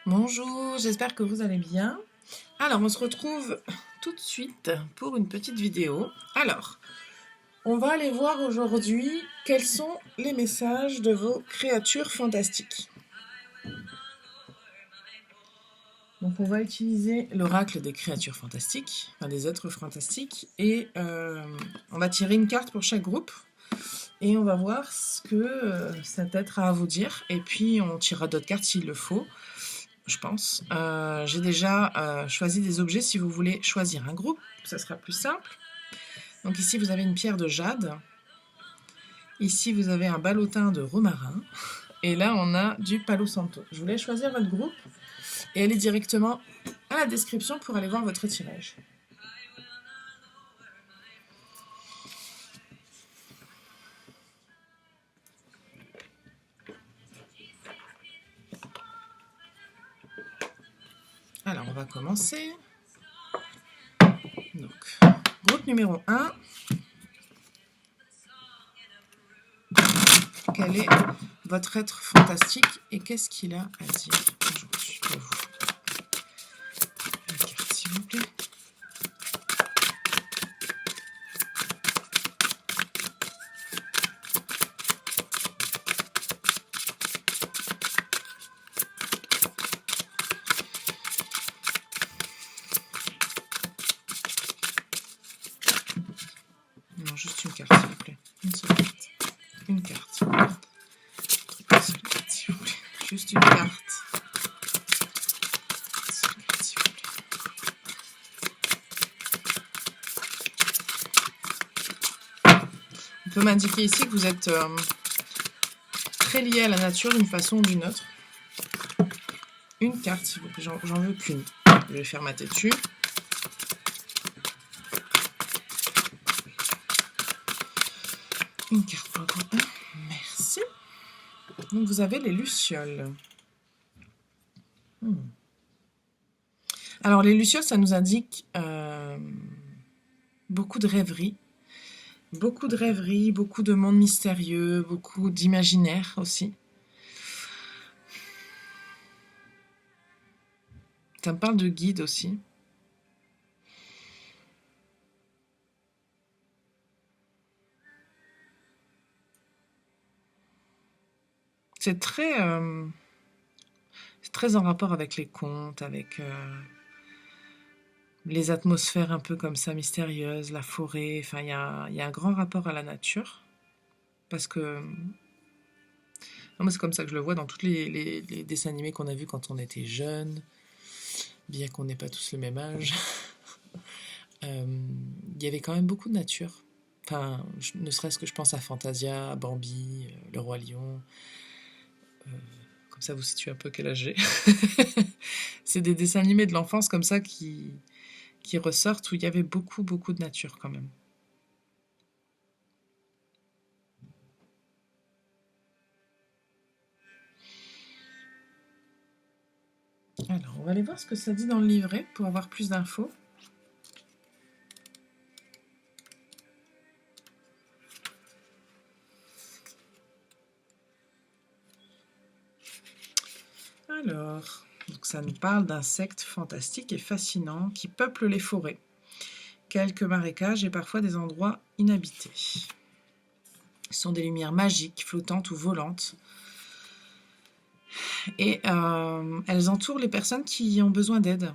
Bonjour, j'espère que vous allez bien. Alors, on se retrouve tout de suite pour une petite vidéo. Alors, on va aller voir aujourd'hui quels sont les messages de vos créatures fantastiques. Donc, on va utiliser l'oracle des créatures fantastiques, enfin des êtres fantastiques, et on va tirer une carte pour chaque groupe. Et on va voir ce que cet être a à vous dire. Et puis, on tirera d'autres cartes s'il le faut. Je pense. J'ai déjà choisi des objets. Si vous voulez choisir un groupe, ça sera plus simple. Donc ici, vous avez une pierre de jade. Ici, vous avez un ballotin de romarin. Et là, on a du palo santo. Je voulais choisir votre groupe et aller directement à la description pour aller voir votre tirage. Alors, on va commencer. Donc, groupe numéro 1. Quel est votre être fantastique et qu'est-ce qu'il a à dire aujourd'hui pour vous? Une carte, s'il vous plaît. Non, juste une carte, s'il vous plaît. Une seule carte. Une carte. Une seule carte, s'il vous plaît. Juste une carte. Une seule carte, s'il vous plaît. On peut m'indiquer ici que vous êtes très lié à la nature d'une façon ou d'une autre. Une carte, s'il vous plaît. J'en veux qu'une. Je vais faire ma tête dessus. Une carte pour le groupe 1. Merci. Donc vous avez les lucioles. Alors les lucioles, ça nous indique beaucoup de rêveries. Beaucoup de rêveries, beaucoup de mondes mystérieux, beaucoup d'imaginaire aussi. Ça me parle de guide aussi. C'est très en rapport avec les contes, avec les atmosphères un peu comme ça mystérieuses, la forêt. Enfin, il y a un grand rapport à la nature. Parce que moi, c'est comme ça que je le vois dans tous les dessins animés qu'on a vus quand on était jeune, bien qu'on n'ait pas tous le même âge. Il y avait quand même beaucoup de nature. Enfin, ne serait-ce que je pense à Fantasia, à Bambi, le Roi Lion. Comme ça, vous situez un peu quel âge j'ai. C'est des dessins animés de l'enfance comme ça qui ressortent où il y avait beaucoup de nature quand même. Alors, on va aller voir ce que ça dit dans le livret pour avoir plus d'infos. Alors, donc ça nous parle d'insectes fantastiques et fascinants qui peuplent les forêts, quelques marécages et parfois des endroits inhabités. Ce sont des lumières magiques, flottantes ou volantes. Et elles entourent les personnes qui ont besoin d'aide.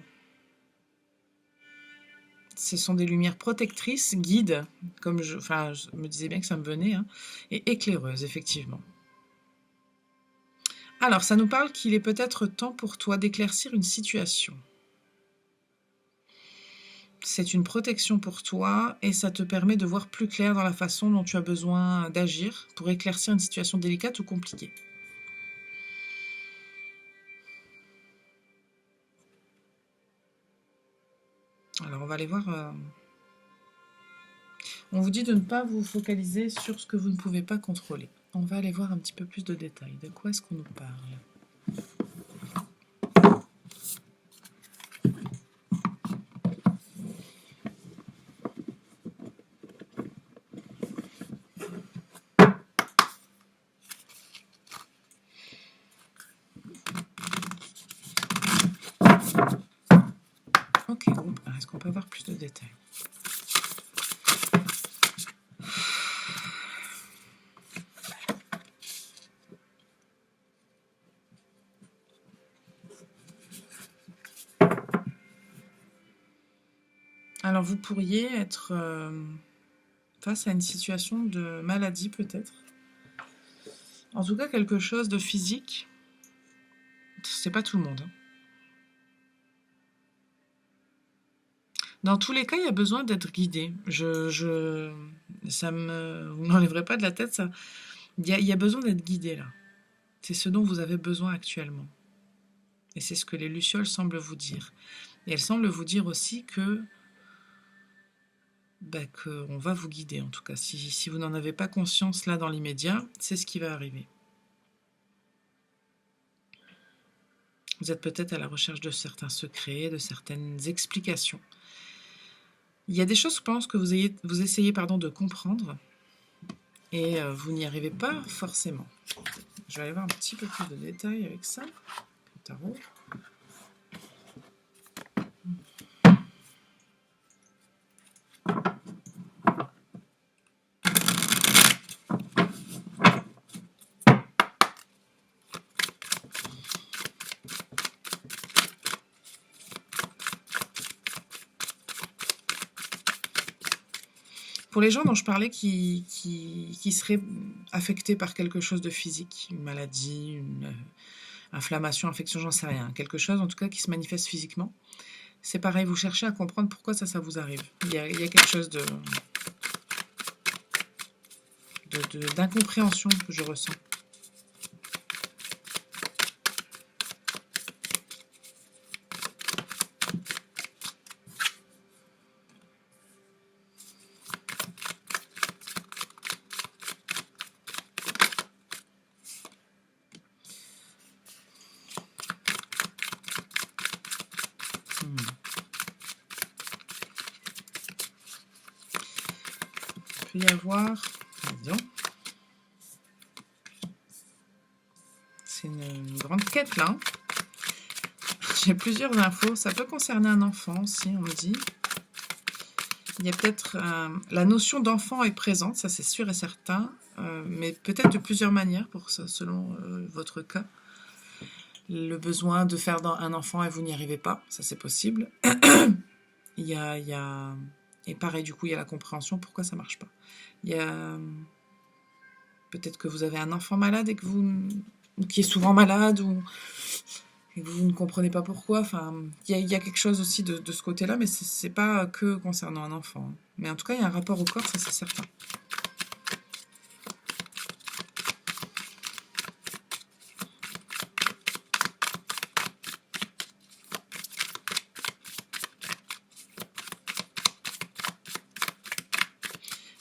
Ce sont des lumières protectrices, guides, comme je me disais bien que ça me venait, hein, et éclaireuses, effectivement. Alors, ça nous parle qu'il est peut-être temps pour toi d'éclaircir une situation. C'est une protection pour toi et ça te permet de voir plus clair dans la façon dont tu as besoin d'agir pour éclaircir une situation délicate ou compliquée. Alors, on va aller voir. On vous dit de ne pas vous focaliser sur ce que vous ne pouvez pas contrôler. On va aller voir un petit peu plus de détails. De quoi est-ce qu'on nous parle ? Ok, groupe A. Est-ce qu'on peut avoir plus de détails? Alors, vous pourriez être face à une situation de maladie, peut-être. En tout cas, quelque chose de physique. C'est pas tout le monde. Hein. Dans tous les cas, il y a besoin d'être guidé. Ça me, vous m'enlèverez pas de la tête, ça. Il y a besoin d'être guidé, là. C'est ce dont vous avez besoin actuellement. Et c'est ce que les lucioles semblent vous dire. Et elles semblent vous dire aussi que qu'on va vous guider, en tout cas. Si vous n'en avez pas conscience là dans l'immédiat, c'est ce qui va arriver. Vous êtes peut-être à la recherche de certains secrets, de certaines explications. Il y a des choses, je pense, que vous essayez de comprendre et vous n'y arrivez pas forcément. Je vais aller voir un petit peu plus de détails avec ça. Le tarot. Pour les gens dont je parlais qui seraient affectés par quelque chose de physique, une maladie, une inflammation, infection, j'en sais rien, quelque chose en tout cas qui se manifeste physiquement, c'est pareil, vous cherchez à comprendre pourquoi ça vous arrive. Il y a quelque chose d'incompréhension que je ressens. Il peut y avoir... C'est une grande quête là. J'ai plusieurs infos. Ça peut concerner un enfant aussi, on me dit. Il y a peut-être... la notion d'enfant est présente, ça c'est sûr et certain. Mais peut-être de plusieurs manières pour ça, selon votre cas. Le besoin de faire un enfant et vous n'y arrivez pas, ça c'est possible. Il y a... Et pareil, du coup, il y a la compréhension, pourquoi ça marche pas. Il y a... Peut-être que vous avez un enfant malade et que qui est souvent malade ou et que vous ne comprenez pas pourquoi. Enfin, il y a quelque chose aussi de ce côté-là, mais c'est pas que concernant un enfant. Mais en tout cas, il y a un rapport au corps, ça c'est certain.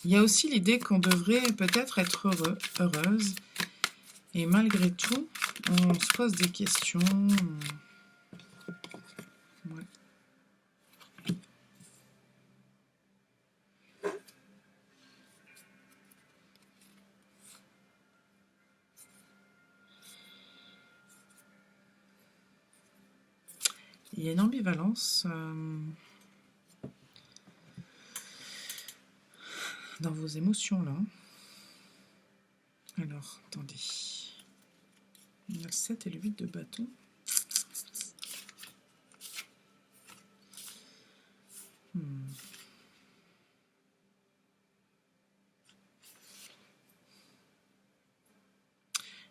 Il y a aussi l'idée qu'on devrait peut-être être heureux, heureuse. Et malgré tout, on se pose des questions. Ouais. Il y a une ambivalence dans vos émotions là. Alors, attendez. Il y a le 7 et le 8 de bâton.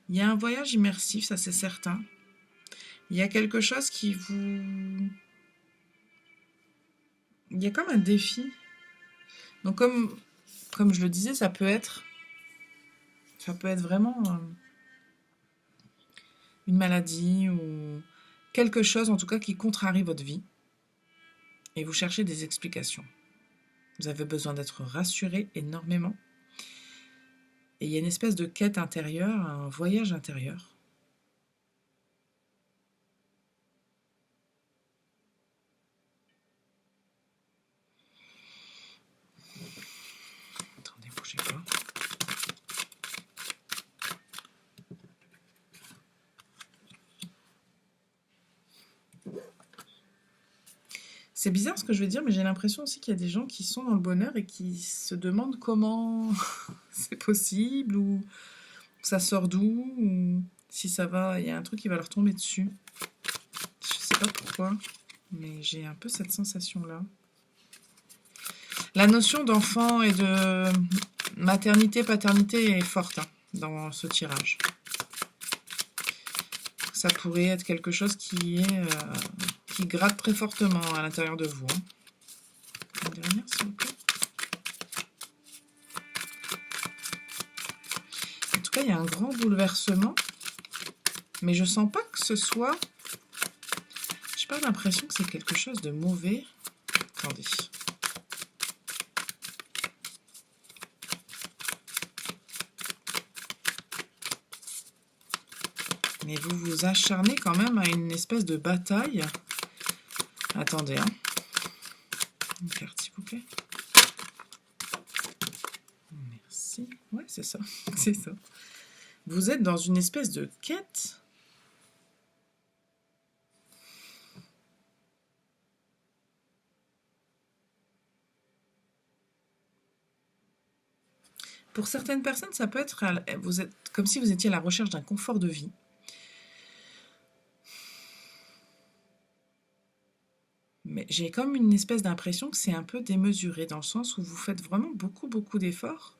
Il y a un voyage immersif, ça c'est certain. Il y a quelque chose qui vous... Il y a comme un défi. Donc comme je le disais, ça peut être vraiment une maladie ou quelque chose en tout cas qui contrarie votre vie. Et vous cherchez des explications. Vous avez besoin d'être rassuré énormément. Et il y a une espèce de quête intérieure, un voyage intérieur. Attendez, bougez pas. C'est bizarre ce que je vais dire, mais j'ai l'impression aussi qu'il y a des gens qui sont dans le bonheur et qui se demandent comment c'est possible, ou ça sort d'où, ou si ça va, il y a un truc qui va leur tomber dessus. Je sais pas pourquoi, mais j'ai un peu cette sensation-là. La notion d'enfant et de maternité, paternité est forte, hein, dans ce tirage. Ça pourrait être quelque chose qui gratte très fortement à l'intérieur de vous. Hein. Une dernière, s'il vous plaît. En tout cas, il y a un grand bouleversement, mais je sens pas que ce soit... J'ai pas l'impression que c'est quelque chose de mauvais. Attendez. Mais vous vous acharnez quand même à une espèce de bataille. Attendez, hein. Une carte, s'il vous plaît. Merci. Ouais, c'est ça. C'est ça. Vous êtes dans une espèce de quête. Pour certaines personnes, ça peut être... Vous êtes comme si vous étiez à la recherche d'un confort de vie. Mais j'ai comme une espèce d'impression que c'est un peu démesuré, dans le sens où vous faites vraiment beaucoup d'efforts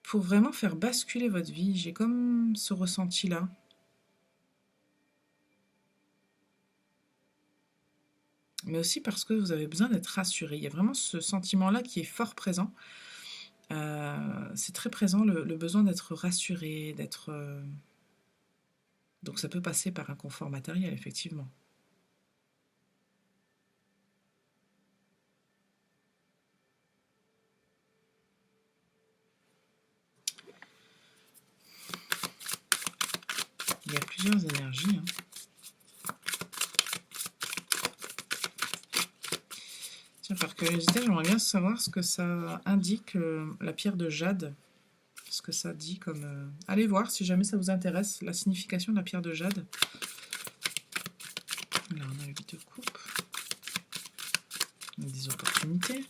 pour vraiment faire basculer votre vie. J'ai comme ce ressenti-là. Mais aussi parce que vous avez besoin d'être rassuré. Il y a vraiment ce sentiment-là qui est fort présent. C'est très présent, le besoin d'être rassuré, d'être... Donc ça peut passer par un confort matériel, effectivement. Il y a plusieurs énergies. Hein. Tiens, par curiosité, j'aimerais bien savoir ce que ça indique, la pierre de jade. Ce que ça dit comme... Allez voir, si jamais ça vous intéresse, la signification de la pierre de jade. Là, on a le 8 de coupe. On a des opportunités.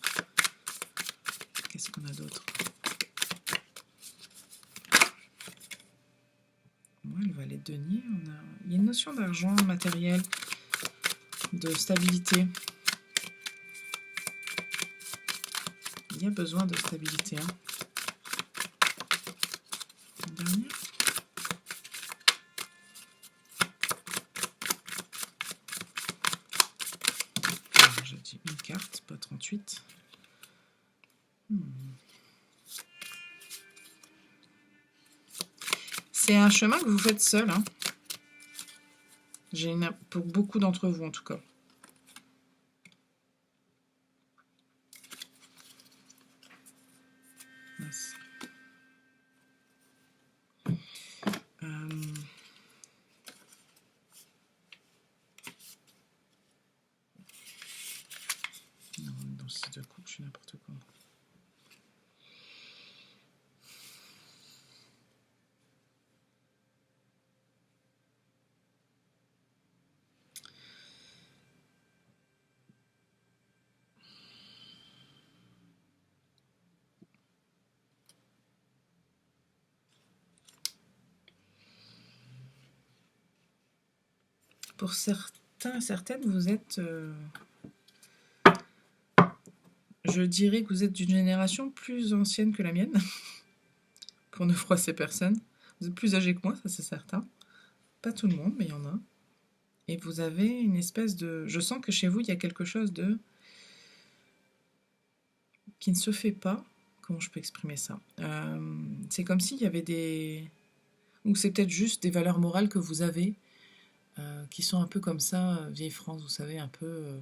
Qu'est-ce qu'on a d'autre? Ouais, le valet de denier. Il y a une notion d'argent matériel, de stabilité. Il y a besoin de stabilité. Hein. Une dernière. Alors, j'ai dit une carte, pas 38. C'est un chemin que vous faites seul. Hein. Pour beaucoup d'entre vous, en tout cas. Mince. Non, dans le 6 de coupe, je suis n'importe quoi. Pour certains, certaines, vous êtes... je dirais que vous êtes d'une génération plus ancienne que la mienne, pour ne froisser personne. Vous êtes plus âgé que moi, ça c'est certain. Pas tout le monde, mais il y en a. Et vous avez une espèce de... Je sens que chez vous, il y a quelque chose de... qui ne se fait pas. Comment je peux exprimer ça? C'est comme s'il y avait des... Ou c'est peut-être juste des valeurs morales que vous avez, qui sont un peu comme ça, vieille France, vous savez, un peu...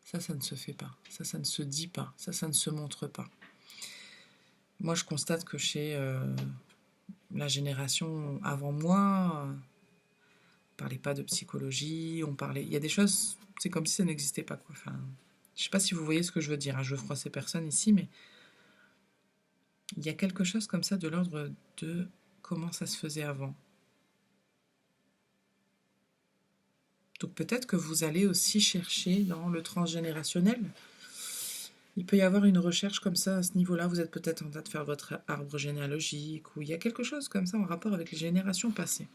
ça ne se fait pas. Ça ne se dit pas. Ça ne se montre pas. Moi, je constate que chez la génération avant moi, on parlait pas de psychologie, on parlait... Il y a des choses, c'est comme si ça n'existait pas, quoi. Enfin, je sais pas si vous voyez ce que je veux dire. Hein. Je veux froisser personne ici, mais il y a quelque chose comme ça de l'ordre de comment ça se faisait avant. Donc peut-être que vous allez aussi chercher dans le transgénérationnel. Il peut y avoir une recherche comme ça à ce niveau-là. Vous êtes peut-être en train de faire votre arbre généalogique ou il y a quelque chose comme ça en rapport avec les générations passées.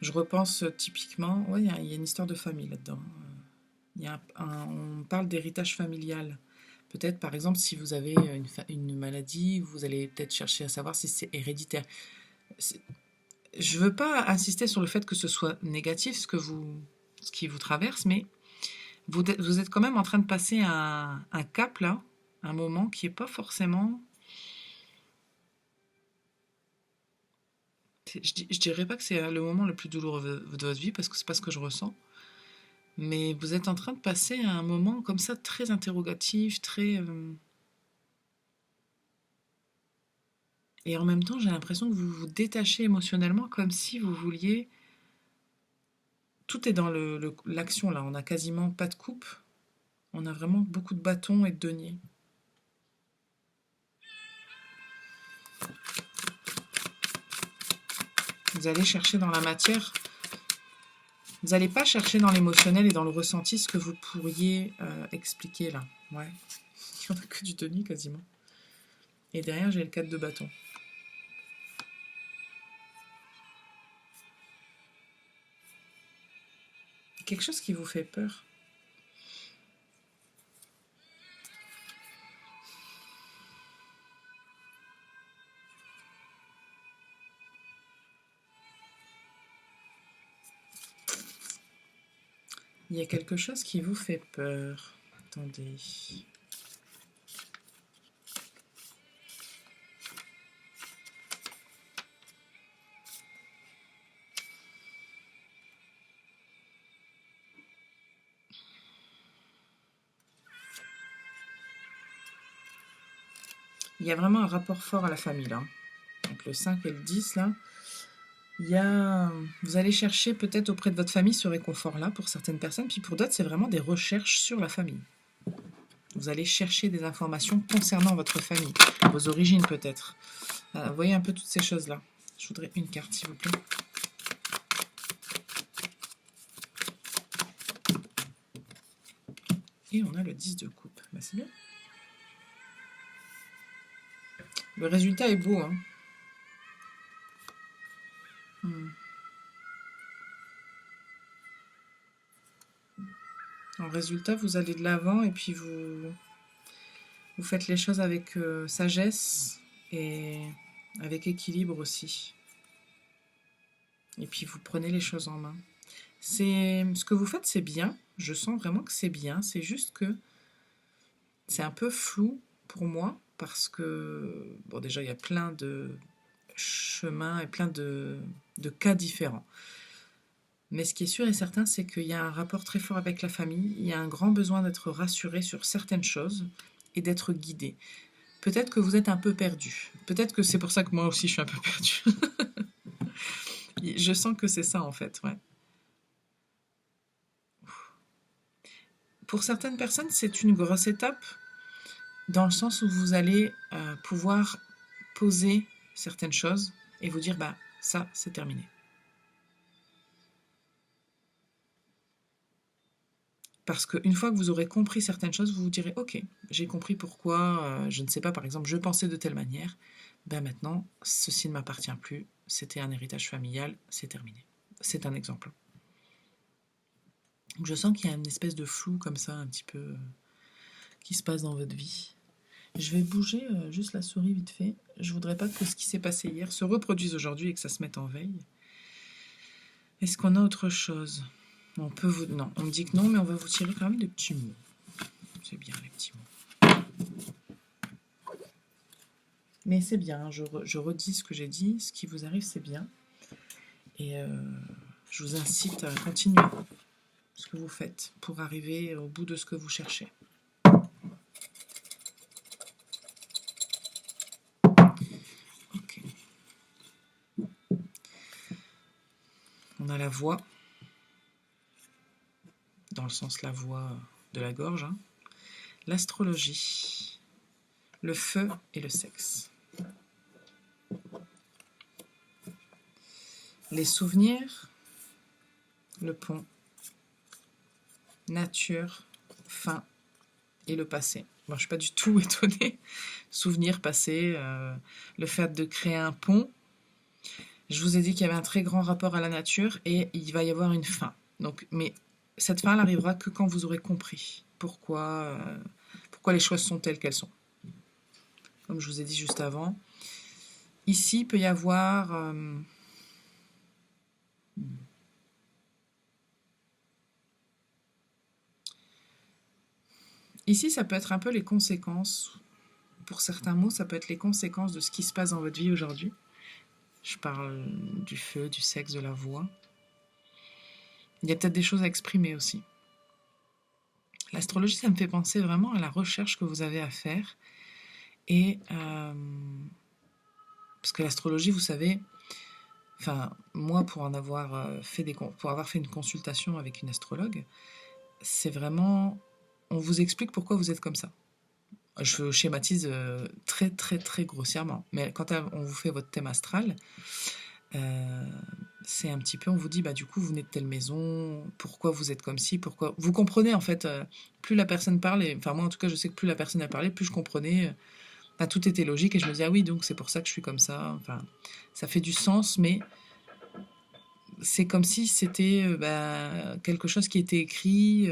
Je repense typiquement, ouais, il y a une histoire de famille là-dedans. On parle d'héritage familial. Peut-être, par exemple, si vous avez une maladie, vous allez peut-être chercher à savoir si c'est héréditaire. Je ne veux pas insister sur le fait que ce soit négatif, ce qui vous traverse, mais vous êtes quand même en train de passer un cap, là, un moment qui n'est pas forcément... Je dirais pas que c'est le moment le plus douloureux de votre vie, parce que c'est pas ce que je ressens. Mais vous êtes en train de passer un moment comme ça, très interrogatif, très... Et en même temps, j'ai l'impression que vous vous détachez émotionnellement, comme si vous vouliez... Tout est dans l'action, là. On n'a quasiment pas de coupe. On a vraiment beaucoup de bâtons et de deniers. Vous allez chercher dans la matière. Vous n'allez pas chercher dans l'émotionnel et dans le ressenti ce que vous pourriez expliquer, là. Ouais. Il n'y en a que du denier, quasiment. Et derrière, j'ai le 4 de bâton. Quelque chose qui vous fait peur. Il y a quelque chose qui vous fait peur. Attendez. Il y a vraiment un rapport fort à la famille, là. Donc le 5 et le 10, là. Vous allez chercher peut-être auprès de votre famille ce réconfort-là pour certaines personnes, puis pour d'autres, c'est vraiment des recherches sur la famille. Vous allez chercher des informations concernant votre famille, vos origines peut-être. Vous voyez un peu toutes ces choses-là. Je voudrais une carte, s'il vous plaît. Et on a le 10 de coupe. Bah, c'est bien. Le résultat est beau, hein. En résultat, vous allez de l'avant et puis vous faites les choses avec sagesse et avec équilibre aussi. Et puis vous prenez les choses en main. Ce que vous faites, c'est bien. Je sens vraiment que c'est bien. C'est juste que c'est un peu flou pour moi parce que, bon, déjà, il y a plein de chemins et plein de cas différents. Mais ce qui est sûr et certain, c'est qu'il y a un rapport très fort avec la famille. Il y a un grand besoin d'être rassuré sur certaines choses et d'être guidé. Peut-être que vous êtes un peu perdu. Peut-être que c'est pour ça que moi aussi je suis un peu perdu. Je sens que c'est ça en fait, ouais. Pour certaines personnes, c'est une grosse étape dans le sens où vous allez pouvoir poser certaines choses et vous dire, bah ça, c'est terminé. Parce qu'une fois que vous aurez compris certaines choses, vous vous direz, ok, j'ai compris pourquoi, je ne sais pas, par exemple, je pensais de telle manière, ben maintenant, ceci ne m'appartient plus, c'était un héritage familial, c'est terminé. C'est un exemple. Donc je sens qu'il y a une espèce de flou comme ça, un petit peu, qui se passe dans votre vie. Je vais bouger juste la souris vite fait. Je voudrais pas que ce qui s'est passé hier se reproduise aujourd'hui et que ça se mette en veille. Est-ce qu'on a autre chose ? Non, on me dit que non, mais on va vous tirer quand même des petits mots. C'est bien les petits mots. Mais c'est bien, je redis ce que j'ai dit, ce qui vous arrive c'est bien. Et je vous incite à continuer ce que vous faites pour arriver au bout de ce que vous cherchez. Ok. On a la voix, dans le sens la voix de la gorge, hein. L'astrologie, le feu et le sexe. Les souvenirs, le pont, nature, fin et le passé. Bon, je ne suis pas du tout étonnée. Souvenir, passé, le fait de créer un pont. Je vous ai dit qu'il y avait un très grand rapport à la nature et il va y avoir une fin. Donc, mais cette fin, elle arrivera que quand vous aurez compris pourquoi les choses sont telles qu'elles sont. Comme je vous ai dit juste avant. Ici, il peut y avoir... Ici, ça peut être un peu les conséquences. Pour certains mots, ça peut être les conséquences de ce qui se passe dans votre vie aujourd'hui. Je parle du feu, du sexe, de la voix. Il y a peut-être des choses à exprimer aussi. L'astrologie, ça me fait penser vraiment à la recherche que vous avez à faire. Et parce que l'astrologie, vous savez, enfin, moi, pour avoir fait une consultation avec une astrologue, c'est vraiment, on vous explique pourquoi vous êtes comme ça. Je schématise très très très grossièrement, mais quand on vous fait votre thème astral, c'est un petit peu, on vous dit, bah du coup, vous venez de telle maison, pourquoi vous êtes comme ci, pourquoi... Vous comprenez, en fait, plus la personne parle, enfin moi en tout cas, je sais que plus la personne a parlé, plus je comprenais, tout était logique, et je me dis, ah oui, donc c'est pour ça que je suis comme ça, enfin, ça fait du sens, mais c'est comme si c'était quelque chose qui était écrit...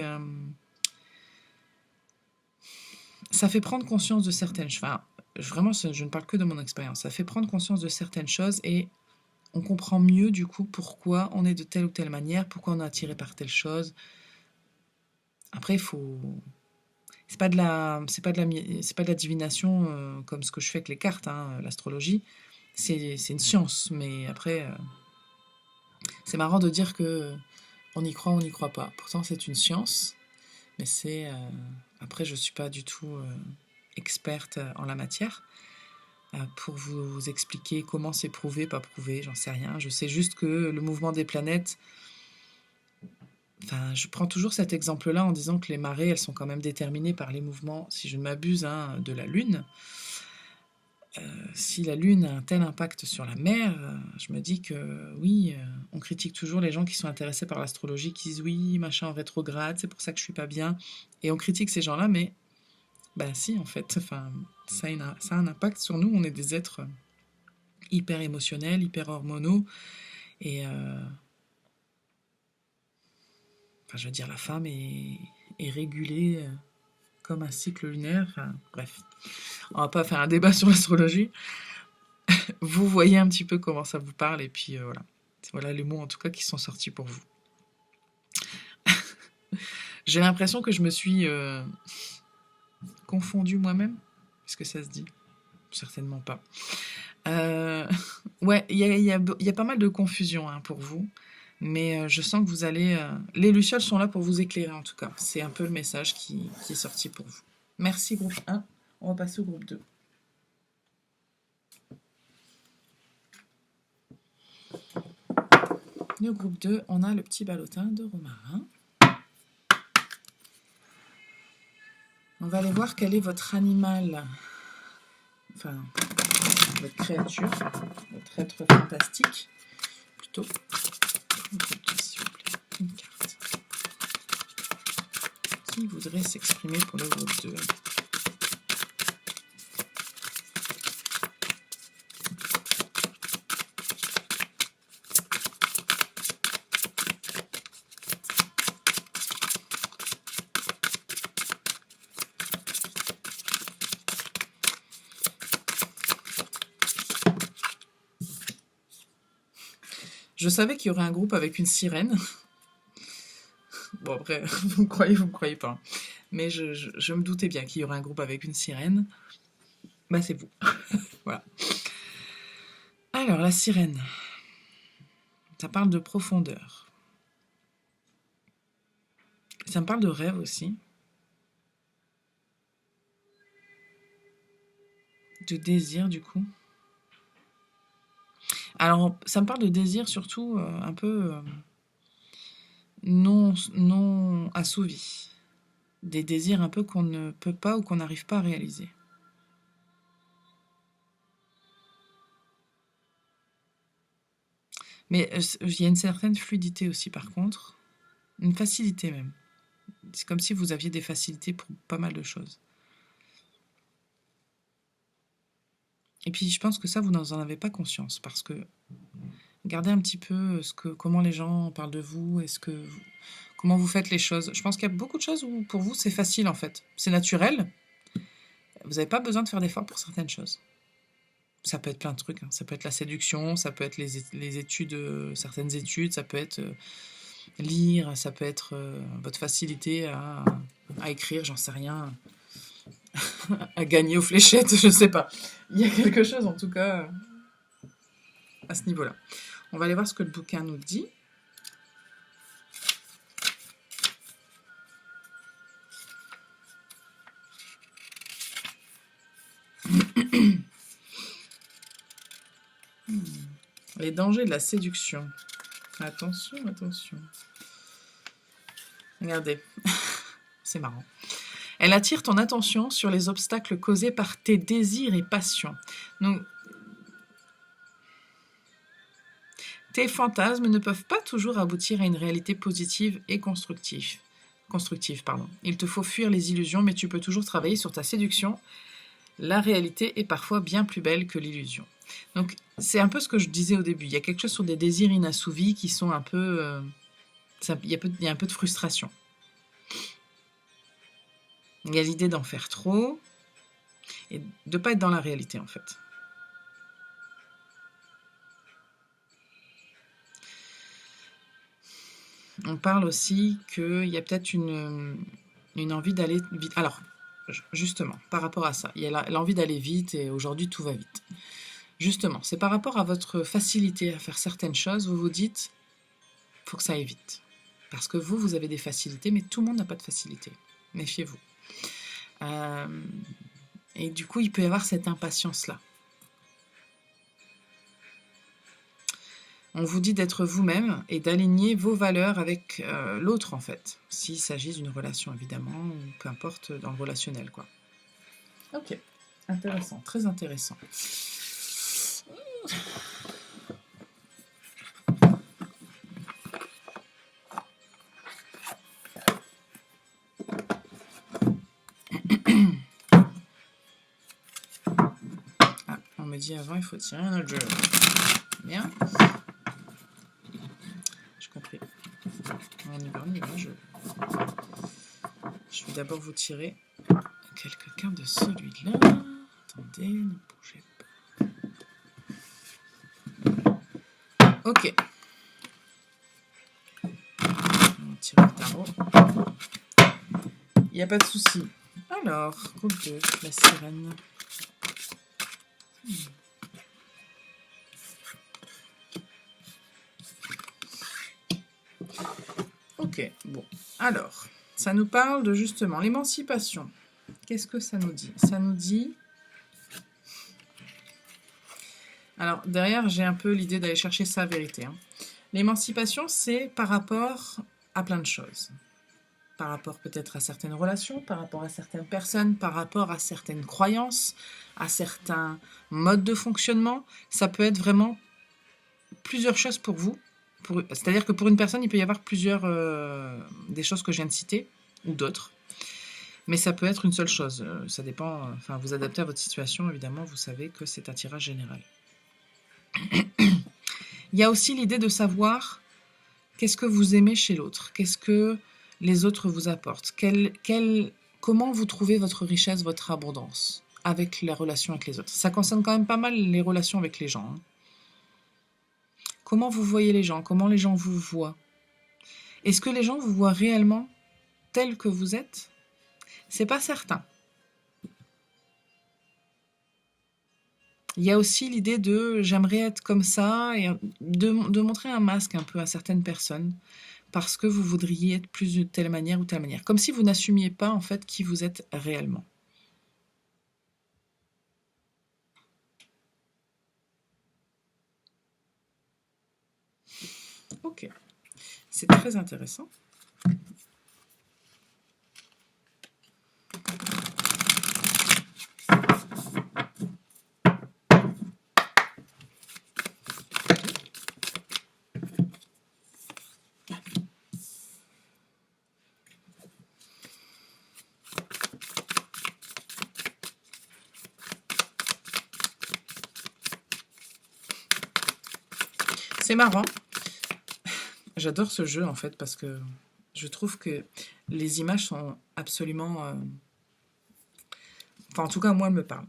ça fait prendre conscience de certaines choses. Enfin, vraiment, je ne parle que de mon expérience. Ça fait prendre conscience de certaines choses et on comprend mieux du coup pourquoi on est de telle ou telle manière, pourquoi on est attiré par telle chose. Après, il faut... C'est pas de la divination comme ce que je fais avec les cartes, hein, l'astrologie. C'est une science, mais après, c'est marrant de dire que on y croit, on n'y croit pas. Pourtant, c'est une science, mais c'est... après, je suis pas du tout experte en la matière. Pour vous expliquer comment c'est prouvé, pas prouvé, j'en sais rien. Je sais juste que le mouvement des planètes, enfin, je prends toujours cet exemple-là en disant que les marées, elles sont quand même déterminées par les mouvements, si je ne m'abuse, hein, de la Lune. Si la Lune a un tel impact sur la mer, je me dis que oui, on critique toujours les gens qui sont intéressés par l'astrologie, qui disent oui, machin en rétrograde, c'est pour ça que je suis pas bien. Et on critique ces gens-là, mais ben si, en fait, enfin, ça a un impact sur nous, on est des êtres hyper émotionnels, hyper hormonaux, et enfin, je veux dire, la femme est régulée comme un cycle lunaire, enfin, bref. On va pas faire un débat sur l'astrologie. Vous voyez un petit peu comment ça vous parle, et puis voilà. Voilà les mots en tout cas qui sont sortis pour vous. J'ai l'impression que je me suis confondue moi-même. Est-ce que ça se dit? Certainement pas. Ouais, il y a pas mal de confusion hein, pour vous, mais je sens que vous allez... Les lucioles sont là pour vous éclairer en tout cas. C'est un peu le message qui est sorti pour vous. Merci groupe 1. On va passer au groupe 2. Le groupe 2, on a le petit ballotin de romarin. On va aller voir quel est votre animal, enfin, votre créature, votre être fantastique, plutôt. S'il vous plaît, une carte. Qui voudrait s'exprimer pour le groupe 2? Je savais qu'il y aurait un groupe avec une sirène. Bon, après, vous me croyez pas. Mais je me doutais bien qu'il y aurait un groupe avec une sirène. Bah, c'est vous. Voilà. Alors, la sirène. Ça parle de profondeur. Ça me parle de rêve aussi. De désir, du coup. Alors, ça me parle de désir surtout un peu non assouvis. Des désirs un peu qu'on ne peut pas ou qu'on n'arrive pas à réaliser. Mais il y a une certaine fluidité aussi, par contre. Une facilité même. C'est comme si vous aviez des facilités pour pas mal de choses. Et puis, je pense que ça, vous n'en avez pas conscience. Parce que regardez un petit peu comment les gens parlent de vous. Comment vous faites les choses. Je pense qu'il y a beaucoup de choses où, pour vous, c'est facile, en fait. C'est naturel. Vous n'avez pas besoin de faire d'efforts pour certaines choses. Ça peut être plein de trucs. Hein. Ça peut être la séduction, ça peut être les études, certaines études, ça peut être lire, ça peut être votre facilité à écrire, j'en sais rien, à gagner aux fléchettes, je sais pas. Il y a quelque chose en tout cas à ce niveau-là. On va aller voir ce que le bouquin nous dit. Les dangers de la séduction. Attention, attention. Regardez, c'est marrant. Elle attire ton attention sur les obstacles causés par tes désirs et passions. Donc, tes fantasmes ne peuvent pas toujours aboutir à une réalité positive et constructive. Il te faut fuir les illusions, mais tu peux toujours travailler sur ta séduction. La réalité est parfois bien plus belle que l'illusion. Donc, c'est un peu ce que je disais au début. Il y a quelque chose sur des désirs inassouvis qui sont un peu... il y a un peu de frustration. Il y a l'idée d'en faire trop et de ne pas être dans la réalité, en fait. On parle aussi qu'il y a peut-être une envie d'aller vite. Alors, justement, par rapport à ça, il y a l'envie d'aller vite et aujourd'hui tout va vite. Justement, c'est par rapport à votre facilité à faire certaines choses, vous vous dites, il faut que ça aille vite. Parce que vous avez des facilités, mais tout le monde n'a pas de facilité. Méfiez-vous. Et du coup, il peut y avoir cette impatience-là. On vous dit d'être vous-même et d'aligner vos valeurs avec l'autre, en fait. S'il s'agit d'une relation, évidemment, ou peu importe, dans le relationnel, quoi. Ok, intéressant, très intéressant. Ah, on me dit avant, il faut tirer un autre jeu. Bien. J'ai compris. On y va, je vais d'abord vous tirer quelques cartes de celui-là. Attendez, ne bougez pas. Ok. On va tirer le tarot. Il n'y a pas de souci. Alors, groupe 2, la sirène. Ok, bon. Alors, ça nous parle de justement l'émancipation. Qu'est-ce que ça nous dit? Ça nous dit... Alors, derrière, j'ai un peu l'idée d'aller chercher sa vérité. Hein. L'émancipation, c'est par rapport à plein de choses. Par rapport peut-être à certaines relations, par rapport à certaines personnes, par rapport à certaines croyances, à certains modes de fonctionnement. Ça peut être vraiment plusieurs choses pour vous. C'est-à-dire que pour une personne, il peut y avoir plusieurs des choses que je viens de citer, ou d'autres. Mais ça peut être une seule chose. Ça dépend, enfin, vous adaptez à votre situation, évidemment, vous savez que c'est un tirage général. Il y a aussi l'idée de savoir qu'est-ce que vous aimez chez l'autre, qu'est-ce que les autres vous apportent, comment vous trouvez votre richesse, votre abondance avec la relation avec les autres. Ça concerne quand même pas mal les relations avec les gens. Hein. Comment vous voyez les gens, comment les gens vous voient. Est-ce que les gens vous voient réellement tel que vous êtes? C'est pas certain. Il y a aussi l'idée de j'aimerais être comme ça et de montrer un masque un peu à certaines personnes parce que vous voudriez être plus de telle manière ou telle manière. Comme si vous n'assumiez pas en fait qui vous êtes réellement. Ok, c'est très intéressant. C'est marrant. J'adore ce jeu en fait parce que je trouve que les images sont absolument... Enfin, en tout cas, moi, elles me parlent.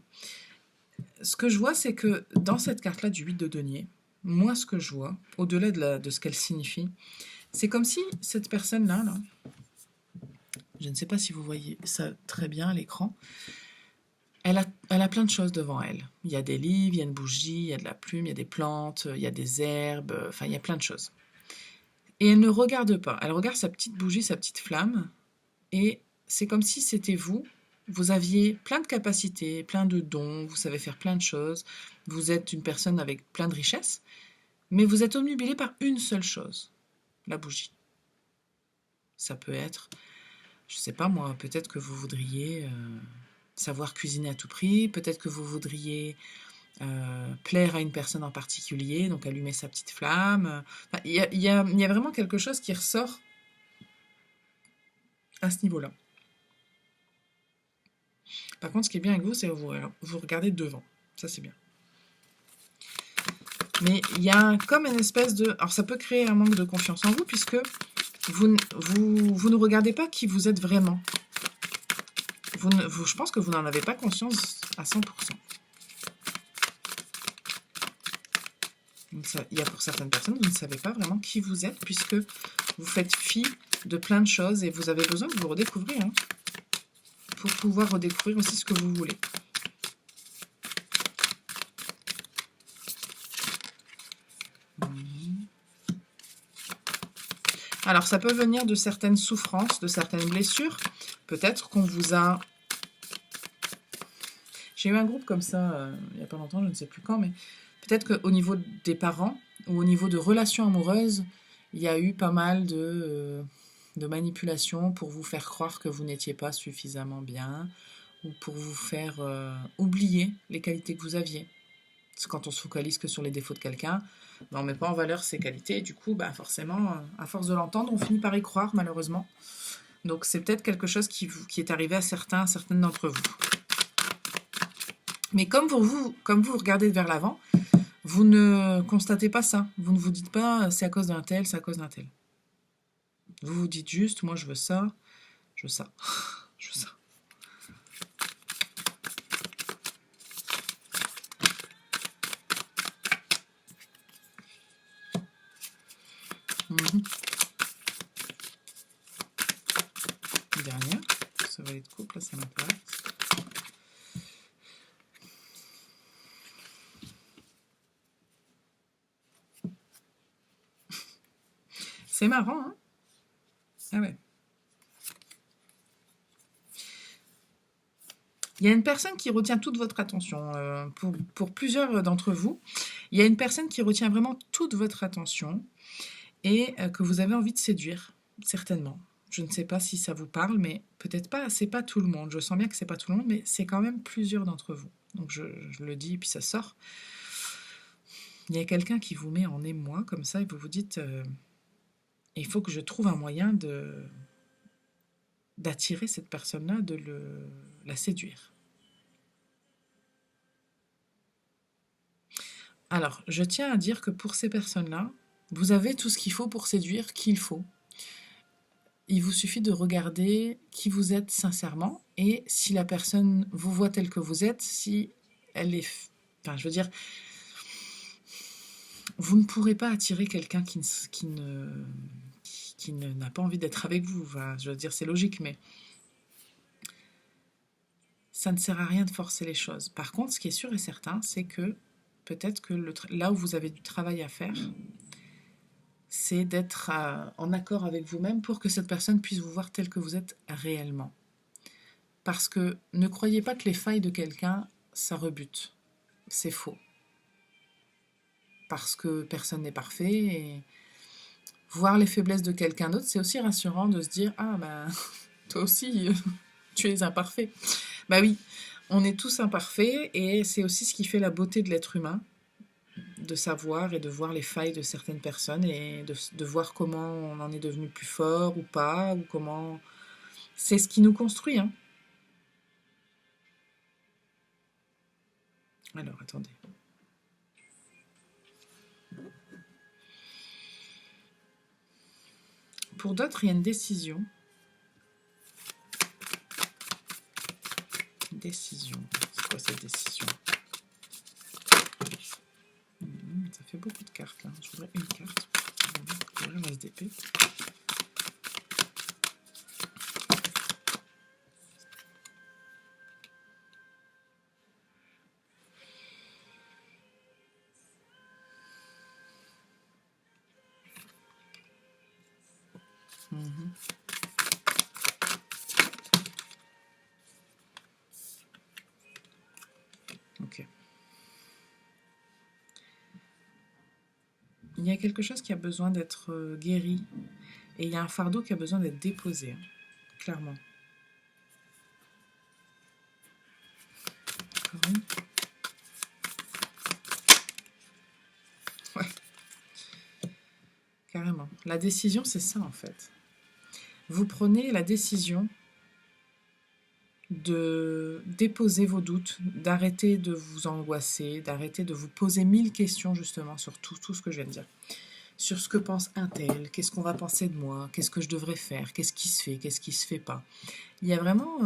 Ce que je vois, c'est que dans cette carte-là du 8 de denier, moi, ce que je vois, au-delà de ce qu'elle signifie, c'est comme si cette personne-là, là, je ne sais pas si vous voyez ça très bien à l'écran, elle a plein de choses devant elle. Il y a des livres, il y a une bougie, il y a de la plume, il y a des plantes, il y a des herbes, enfin, il y a plein de choses. Et elle ne regarde pas. Elle regarde sa petite bougie, sa petite flamme, et c'est comme si c'était vous. Vous aviez plein de capacités, plein de dons, vous savez faire plein de choses, vous êtes une personne avec plein de richesses, mais vous êtes obnubilé par une seule chose, la bougie. Ça peut être, je sais pas moi, peut-être que vous voudriez savoir cuisiner à tout prix, peut-être que vous voudriez plaire à une personne en particulier, donc allumer sa petite flamme. Enfin, il y a vraiment quelque chose qui ressort à ce niveau-là. Par contre, ce qui est bien avec vous, c'est que vous regardez devant. Ça, c'est bien. Mais il y a comme une espèce de... Alors, ça peut créer un manque de confiance en vous, puisque vous ne regardez pas qui vous êtes vraiment. Je pense que vous n'en avez pas conscience à 100%. Il y a pour certaines personnes, vous ne savez pas vraiment qui vous êtes, puisque vous faites fi de plein de choses, et vous avez besoin de vous redécouvrir, hein, pour pouvoir redécouvrir aussi ce que vous voulez. Alors, ça peut venir de certaines souffrances, de certaines blessures. Peut-être qu'on vous a... J'ai eu un groupe comme ça, il n'y a pas longtemps, je ne sais plus quand, mais peut-être qu'au niveau des parents, ou au niveau de relations amoureuses, il y a eu pas mal de manipulations pour vous faire croire que vous n'étiez pas suffisamment bien, ou pour vous faire oublier les qualités que vous aviez. Parce que quand on se focalise que sur les défauts de quelqu'un, ben on ne met pas en valeur ses qualités, et du coup, ben forcément, à force de l'entendre, on finit par y croire, malheureusement. Donc c'est peut-être quelque chose qui est arrivé à certaines d'entre vous. Mais comme vous regardez vers l'avant, vous ne constatez pas ça. Vous ne vous dites pas c'est à cause d'un tel, c'est à cause d'un tel. Vous vous dites juste, moi je veux ça, je veux ça, je veux ça. Une dernière, ça va être de couple, là ça m'intéresse. C'est marrant, hein? Ah ouais. Il y a une personne qui retient toute votre attention. Pour plusieurs d'entre vous, il y a une personne qui retient vraiment toute votre attention et que vous avez envie de séduire, certainement. Je ne sais pas si ça vous parle, mais peut-être pas, c'est pas tout le monde. Je sens bien que c'est pas tout le monde, mais c'est quand même plusieurs d'entre vous. Donc je le dis et puis ça sort. Il y a quelqu'un qui vous met en émoi comme ça et vous vous dites il faut que je trouve un moyen d'attirer cette personne-là, de la séduire. Alors, je tiens à dire que pour ces personnes-là, vous avez tout ce qu'il faut pour séduire qu'il faut. Il vous suffit de regarder qui vous êtes sincèrement et si la personne vous voit tel que vous êtes, si elle est... Enfin, je veux dire, vous ne pourrez pas attirer quelqu'un qui n'a pas envie d'être avec vous. Enfin, je veux dire, c'est logique, mais ça ne sert à rien de forcer les choses. Par contre, ce qui est sûr et certain, c'est que peut-être que là où vous avez du travail à faire, c'est d'être en accord avec vous-même pour que cette personne puisse vous voir tel que vous êtes réellement. Parce que ne croyez pas que les failles de quelqu'un, ça rebute. C'est faux. Parce que personne n'est parfait et voir les faiblesses de quelqu'un d'autre, c'est aussi rassurant de se dire « Ah ben, toi aussi, tu es imparfait. » Bah oui, on est tous imparfaits et c'est aussi ce qui fait la beauté de l'être humain, de savoir et de voir les failles de certaines personnes et de voir comment on en est devenu plus fort ou pas, ou comment... C'est ce qui nous construit, hein. Alors, attendez. Pour d'autres, il y a une décision. Décision. C'est quoi cette décision? Ça fait beaucoup de cartes là. Je voudrais une carte. Je voudrais un SDP. Ok. Il y a quelque chose qui a besoin d'être guéri. Et il y a un fardeau qui a besoin d'être déposé. Hein, clairement. Ouais. Carrément. La décision, c'est ça en fait. Vous prenez la décision de déposer vos doutes, d'arrêter de vous angoisser, d'arrêter de vous poser 1000 questions justement sur tout ce que je viens de dire. Sur ce que pense un tel, qu'est-ce qu'on va penser de moi, qu'est-ce que je devrais faire, qu'est-ce qui se fait, qu'est-ce qui se fait pas. Il y a vraiment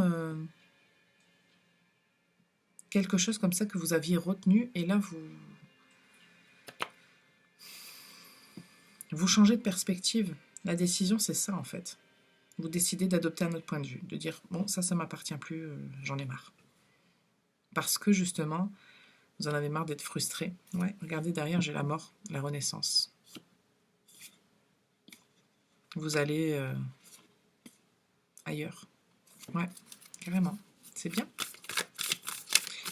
quelque chose comme ça que vous aviez retenu et là vous changez de perspective. La décision, c'est ça en fait. Vous décidez d'adopter un autre point de vue, de dire bon, ça m'appartient plus, j'en ai marre. Parce que justement, vous en avez marre d'être frustré. Ouais, regardez derrière, j'ai la mort, la renaissance. Vous allez ailleurs. Ouais, carrément. C'est bien.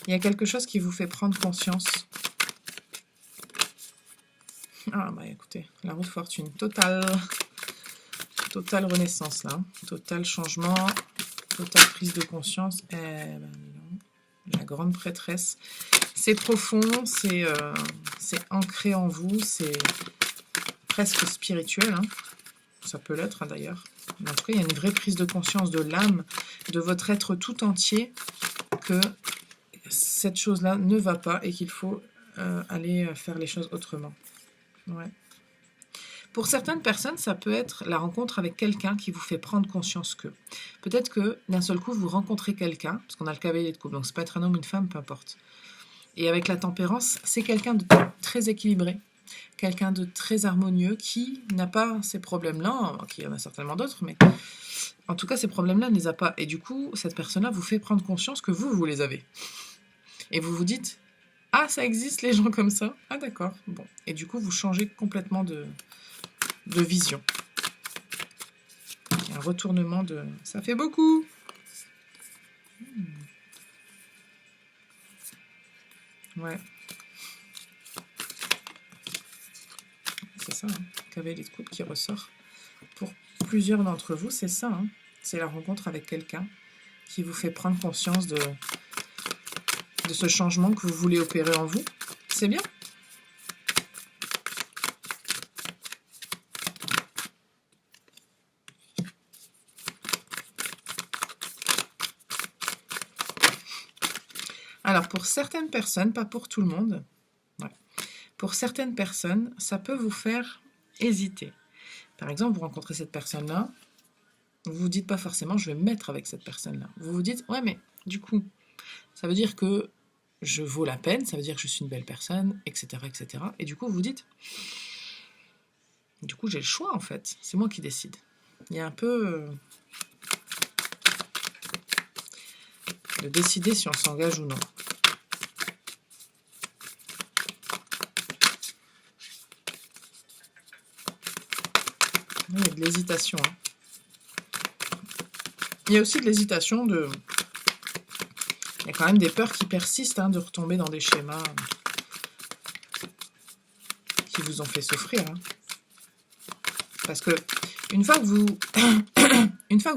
Il y a quelque chose qui vous fait prendre conscience. Ah bah écoutez, la roue de fortune, totale renaissance là. Total changement, totale prise de conscience. La grande prêtresse. C'est profond, c'est ancré en vous, c'est presque spirituel. Hein. Ça peut l'être hein, d'ailleurs. Mais en tout cas, il y a une vraie prise de conscience de l'âme, de votre être tout entier, que cette chose-là ne va pas et qu'il faut aller faire les choses autrement. Ouais. Pour certaines personnes, ça peut être la rencontre avec quelqu'un qui vous fait prendre conscience que. Peut-être que d'un seul coup, vous rencontrez quelqu'un, parce qu'on a le cavalier de coupe, donc ça peut être un homme ou une femme, peu importe. Et avec la tempérance, c'est quelqu'un de très équilibré, quelqu'un de très harmonieux qui n'a pas ces problèmes-là, qui en a certainement d'autres, mais en tout cas, ces problèmes-là ne les a pas. Et du coup, cette personne-là vous fait prendre conscience que vous les avez. Et vous vous dites, ah, ça existe les gens comme ça. Ah, d'accord. Bon. Et du coup, vous changez complètement de vision. Un retournement de... Ça fait beaucoup. Ouais. C'est ça, hein. Cavalier de coupe qui ressort. Pour plusieurs d'entre vous, c'est ça. Hein. C'est la rencontre avec quelqu'un qui vous fait prendre conscience de ce changement que vous voulez opérer en vous. C'est bien. Alors, pour certaines personnes, pas pour tout le monde, ouais. Pour certaines personnes, ça peut vous faire hésiter. Par exemple, vous rencontrez cette personne-là, vous ne vous dites pas forcément, je vais me mettre avec cette personne-là. Vous vous dites, ouais, mais du coup, ça veut dire que je vaux la peine, ça veut dire que je suis une belle personne, etc., etc. Et du coup, vous vous dites, du coup, j'ai le choix, en fait. C'est moi qui décide. Il y a un peu de décider si on s'engage ou non. Il y a de l'hésitation. Hein. Il y a aussi de l'hésitation de... Il y a quand même des peurs qui persistent hein, de retomber dans des schémas qui vous ont fait souffrir. Hein. Parce que une fois que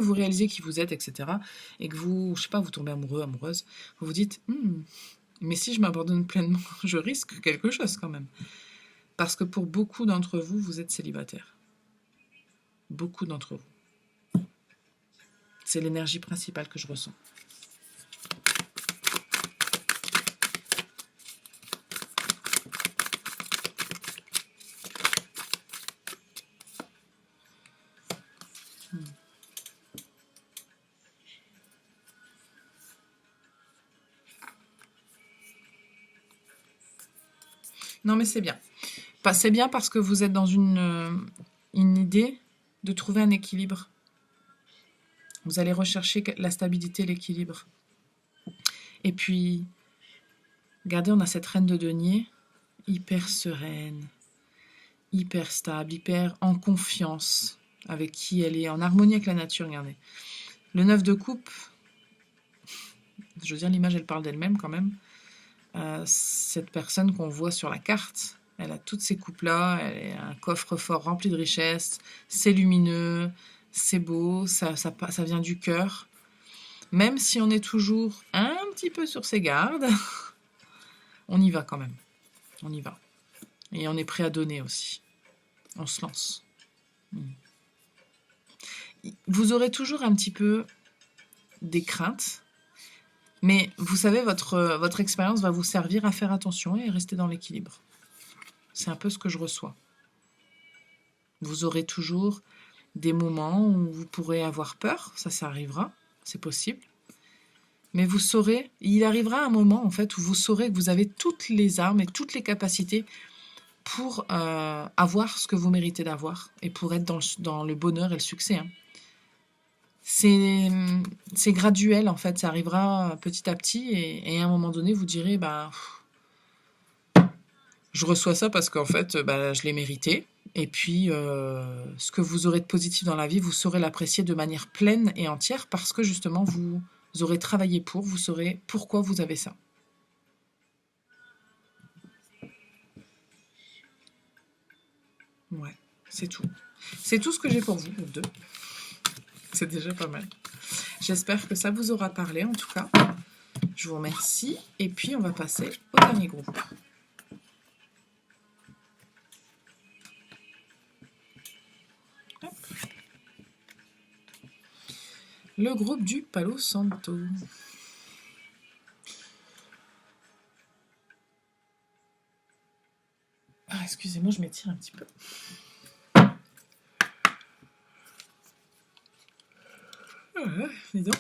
vous réalisez qui vous êtes, etc., et que vous, je sais pas, vous tombez amoureux, amoureuse, vous vous dites, mais si je m'abandonne pleinement, je risque quelque chose quand même. Parce que pour beaucoup d'entre vous, vous êtes célibataire. Beaucoup d'entre vous. C'est l'énergie principale que je ressens. Non, mais c'est bien. C'est bien parce que vous êtes dans une idée de trouver un équilibre. Vous allez rechercher la stabilité, l'équilibre. Et puis, regardez, on a cette reine de denier, hyper sereine, hyper stable, hyper en confiance avec qui elle est, en harmonie avec la nature, regardez. Le 9 de coupe, je veux dire, l'image, elle parle d'elle-même quand même. Cette personne qu'on voit sur la carte, elle a toutes ces coupes-là, elle a un coffre-fort rempli de richesses, c'est lumineux, c'est beau, ça vient du cœur. Même si on est toujours un petit peu sur ses gardes, on y va quand même. On y va. Et on est prêt à donner aussi. On se lance. Vous aurez toujours un petit peu des craintes, mais vous savez, votre expérience va vous servir à faire attention et rester dans l'équilibre. C'est un peu ce que je reçois. Vous aurez toujours des moments où vous pourrez avoir peur, ça arrivera, c'est possible. Mais vous saurez, il arrivera un moment en fait où vous saurez que vous avez toutes les armes et toutes les capacités pour avoir ce que vous méritez d'avoir et pour être dans le bonheur et le succès. Hein. C'est graduel en fait, ça arrivera petit à petit et à un moment donné vous direz bah je reçois ça parce qu'en fait bah, je l'ai mérité. Et puis, ce que vous aurez de positif dans la vie, vous saurez l'apprécier de manière pleine et entière parce que justement, vous aurez travaillé pour, vous saurez pourquoi vous avez ça. Ouais, c'est tout. C'est tout ce que j'ai pour vous, deux. C'est déjà pas mal. J'espère que ça vous aura parlé, en tout cas. Je vous remercie. Et puis, on va passer au dernier groupe. Hop. Le groupe du Palo Santo. Ah, excusez-moi, je m'étire un petit peu. Dis donc.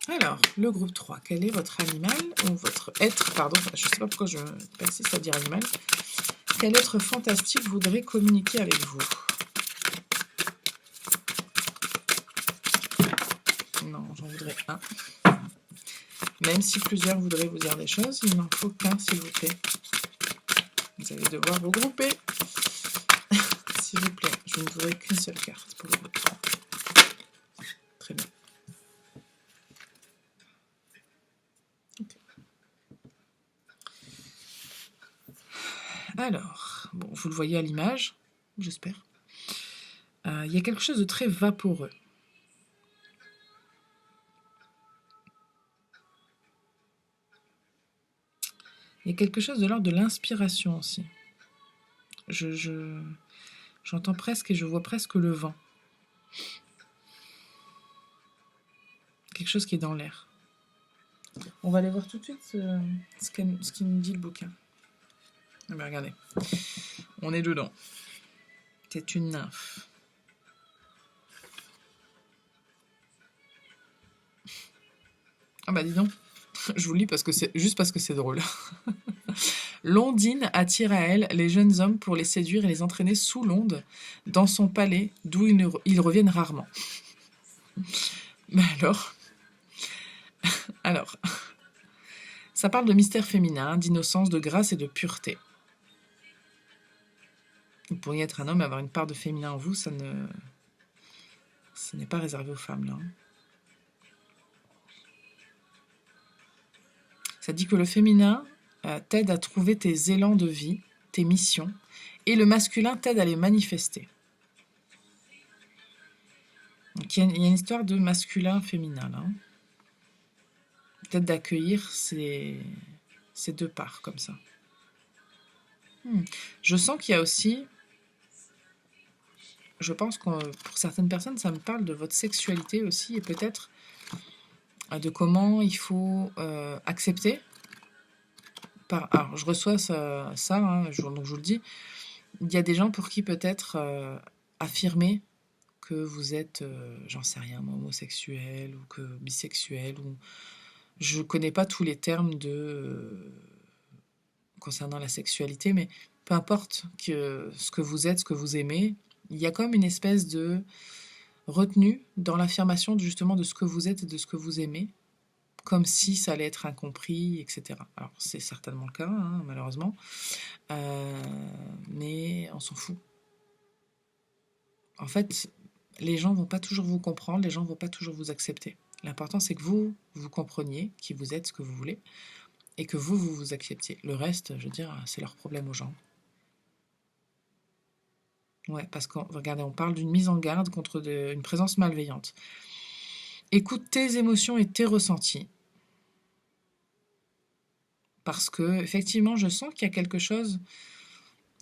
Alors, le groupe 3, quel est votre animal ou votre être, pardon, je ne sais pas pourquoi je persiste à dire animal. Quel être fantastique voudrait communiquer avec vous? Non, j'en voudrais un. Même si plusieurs voudraient vous dire des choses, il n'en faut qu'un, s'il vous plaît. Vous allez devoir vous grouper. S'il vous plaît, je ne voudrais qu'une seule carte pour le groupe 3. Très bien. Okay. Alors, bon, vous le voyez à l'image, j'espère. Il y a quelque chose de très vaporeux. Il y a quelque chose de l'ordre de l'inspiration aussi. J'entends presque et je vois presque le vent. Quelque chose qui est dans l'air. On va aller voir tout de suite ce qu'il nous dit le bouquin. Ah ben regardez, on est dedans. C'est une nymphe. Ah bah dis donc, je vous le lis parce que juste parce que c'est drôle. Londine attire à elle les jeunes hommes pour les séduire et les entraîner sous l'onde dans son palais d'où ils reviennent rarement. Mais alors, ça parle de mystère féminin, d'innocence, de grâce et de pureté. Vous pourriez être un homme et avoir une part de féminin en vous, ce n'est pas réservé aux femmes là. Ça dit que le féminin t'aide à trouver tes élans de vie, tes missions, et le masculin t'aide à les manifester. Donc il y a une histoire de masculin-féminin là. Peut-être d'accueillir ces deux parts comme ça. Je sens qu'il y a aussi, je pense que pour certaines personnes, ça me parle de votre sexualité aussi, et peut-être de comment il faut accepter. Alors, je reçois ça hein, donc je vous le dis, il y a des gens pour qui peut-être affirmer que vous êtes, j'en sais rien, homosexuel ou que bisexuel, ou je connais pas tous les termes de concernant la sexualité, mais peu importe ce que vous êtes, ce que vous aimez, il y a comme une espèce de retenue dans l'affirmation justement de ce que vous êtes et de ce que vous aimez, comme si ça allait être incompris, etc. Alors c'est certainement le cas, hein, malheureusement, mais on s'en fout. En fait, les gens vont pas toujours vous comprendre, les gens vont pas toujours vous accepter. L'important, c'est que vous compreniez qui vous êtes, ce que vous voulez, et que vous acceptiez. Le reste, je veux dire, c'est leur problème aux gens. Ouais, parce que, regardez, on parle d'une mise en garde contre une présence malveillante. Écoute tes émotions et tes ressentis. Parce que, effectivement, je sens qu'il y a quelque chose.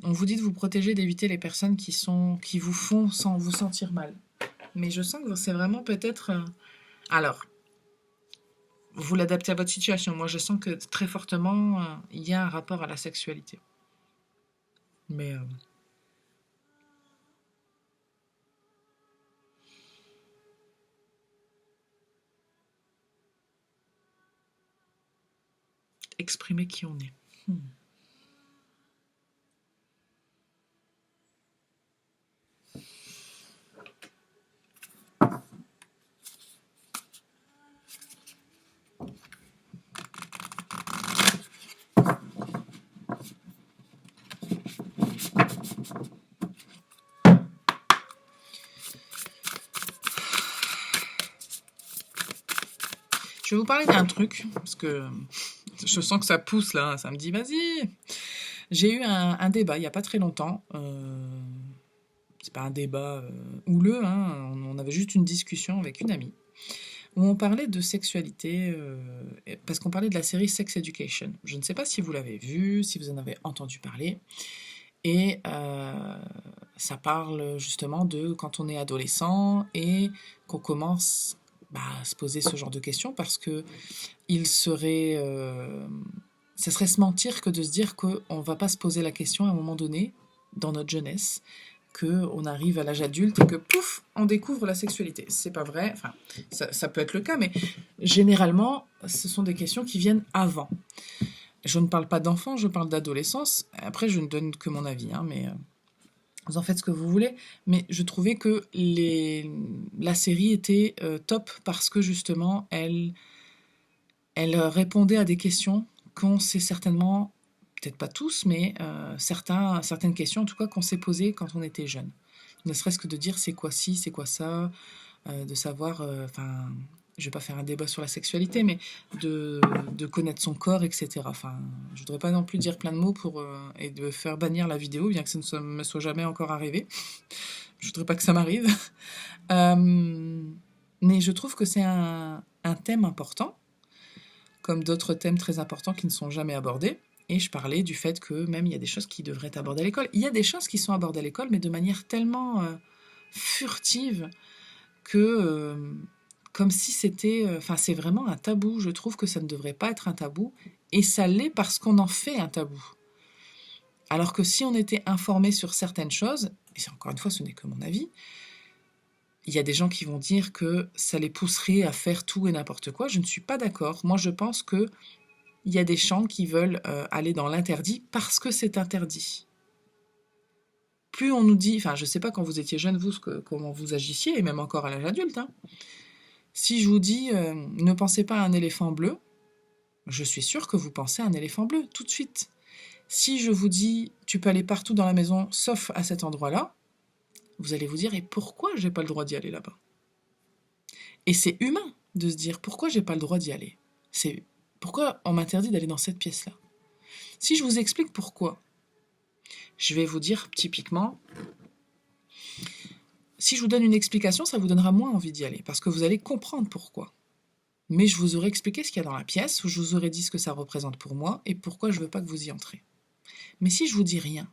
On vous dit de vous protéger, d'éviter les personnes qui vous font sans vous sentir mal. Mais je sens que c'est vraiment peut-être. Alors, vous l'adaptez à votre situation. Moi, je sens que très fortement, il y a un rapport à la sexualité. Mais exprimer qui on est. Je vais vous parler d'un truc, parce que je sens que ça pousse là, ça me dit vas-y. J'ai eu un débat il n'y a pas très longtemps. C'est pas un débat houleux, hein, on avait juste une discussion avec une amie où on parlait de sexualité, parce qu'on parlait de la série Sex Education. Je ne sais pas si vous l'avez vue, si vous en avez entendu parler. Et ça parle justement de quand on est adolescent et qu'on commence à se poser ce genre de questions parce que ça serait se mentir que de se dire qu'on ne va pas se poser la question à un moment donné, dans notre jeunesse, qu'on arrive à l'âge adulte et que pouf, on découvre la sexualité. C'est pas vrai, enfin, ça peut être le cas, mais généralement, ce sont des questions qui viennent avant. Je ne parle pas d'enfants, je parle d'adolescence. Après, je ne donne que mon avis, hein, mais vous en faites ce que vous voulez. Mais je trouvais que la série était top parce que justement, elle répondait à des questions qu'on s'est certainement, peut-être pas tous, mais certaines questions en tout cas qu'on s'est posées quand on était jeune. Ne serait-ce que de dire c'est quoi ci, c'est quoi ça, de savoir, enfin, je vais pas faire un débat sur la sexualité, mais de connaître son corps, etc. Enfin, je voudrais pas non plus dire plein de mots et de faire bannir la vidéo, bien que ça ne me soit jamais encore arrivé. Je voudrais pas que ça m'arrive. Mais je trouve que c'est un thème important, comme d'autres thèmes très importants qui ne sont jamais abordés. Et je parlais du fait que même il y a des choses qui devraient être abordées à l'école. Il y a des choses qui sont abordées à l'école, mais de manière tellement furtive que comme si c'était... Enfin, c'est vraiment un tabou. Je trouve que ça ne devrait pas être un tabou. Et ça l'est parce qu'on en fait un tabou. Alors que si on était informé sur certaines choses, et encore une fois, ce n'est que mon avis, il y a des gens qui vont dire que ça les pousserait à faire tout et n'importe quoi. Je ne suis pas d'accord. Moi, je pense que il y a des gens qui veulent aller dans l'interdit parce que c'est interdit. Plus on nous dit... Enfin, je ne sais pas quand vous étiez jeune, vous, comment vous agissiez, et même encore à l'âge adulte. Hein. Si je vous dis ne pensez pas à un éléphant bleu, je suis sûre que vous pensez à un éléphant bleu tout de suite. Si je vous dis tu peux aller partout dans la maison sauf à cet endroit-là, vous allez vous dire et pourquoi j'ai pas le droit d'y aller là-bas? Et c'est humain de se dire pourquoi j'ai pas le droit d'y aller? C'est pourquoi on m'interdit d'aller dans cette pièce-là? Si je vous explique pourquoi, je vais vous dire typiquement, si je vous donne une explication, ça vous donnera moins envie d'y aller, parce que vous allez comprendre pourquoi. Mais je vous aurais expliqué ce qu'il y a dans la pièce, ou je vous aurais dit ce que ça représente pour moi, et pourquoi je veux pas que vous y entrez. Mais si je vous dis rien,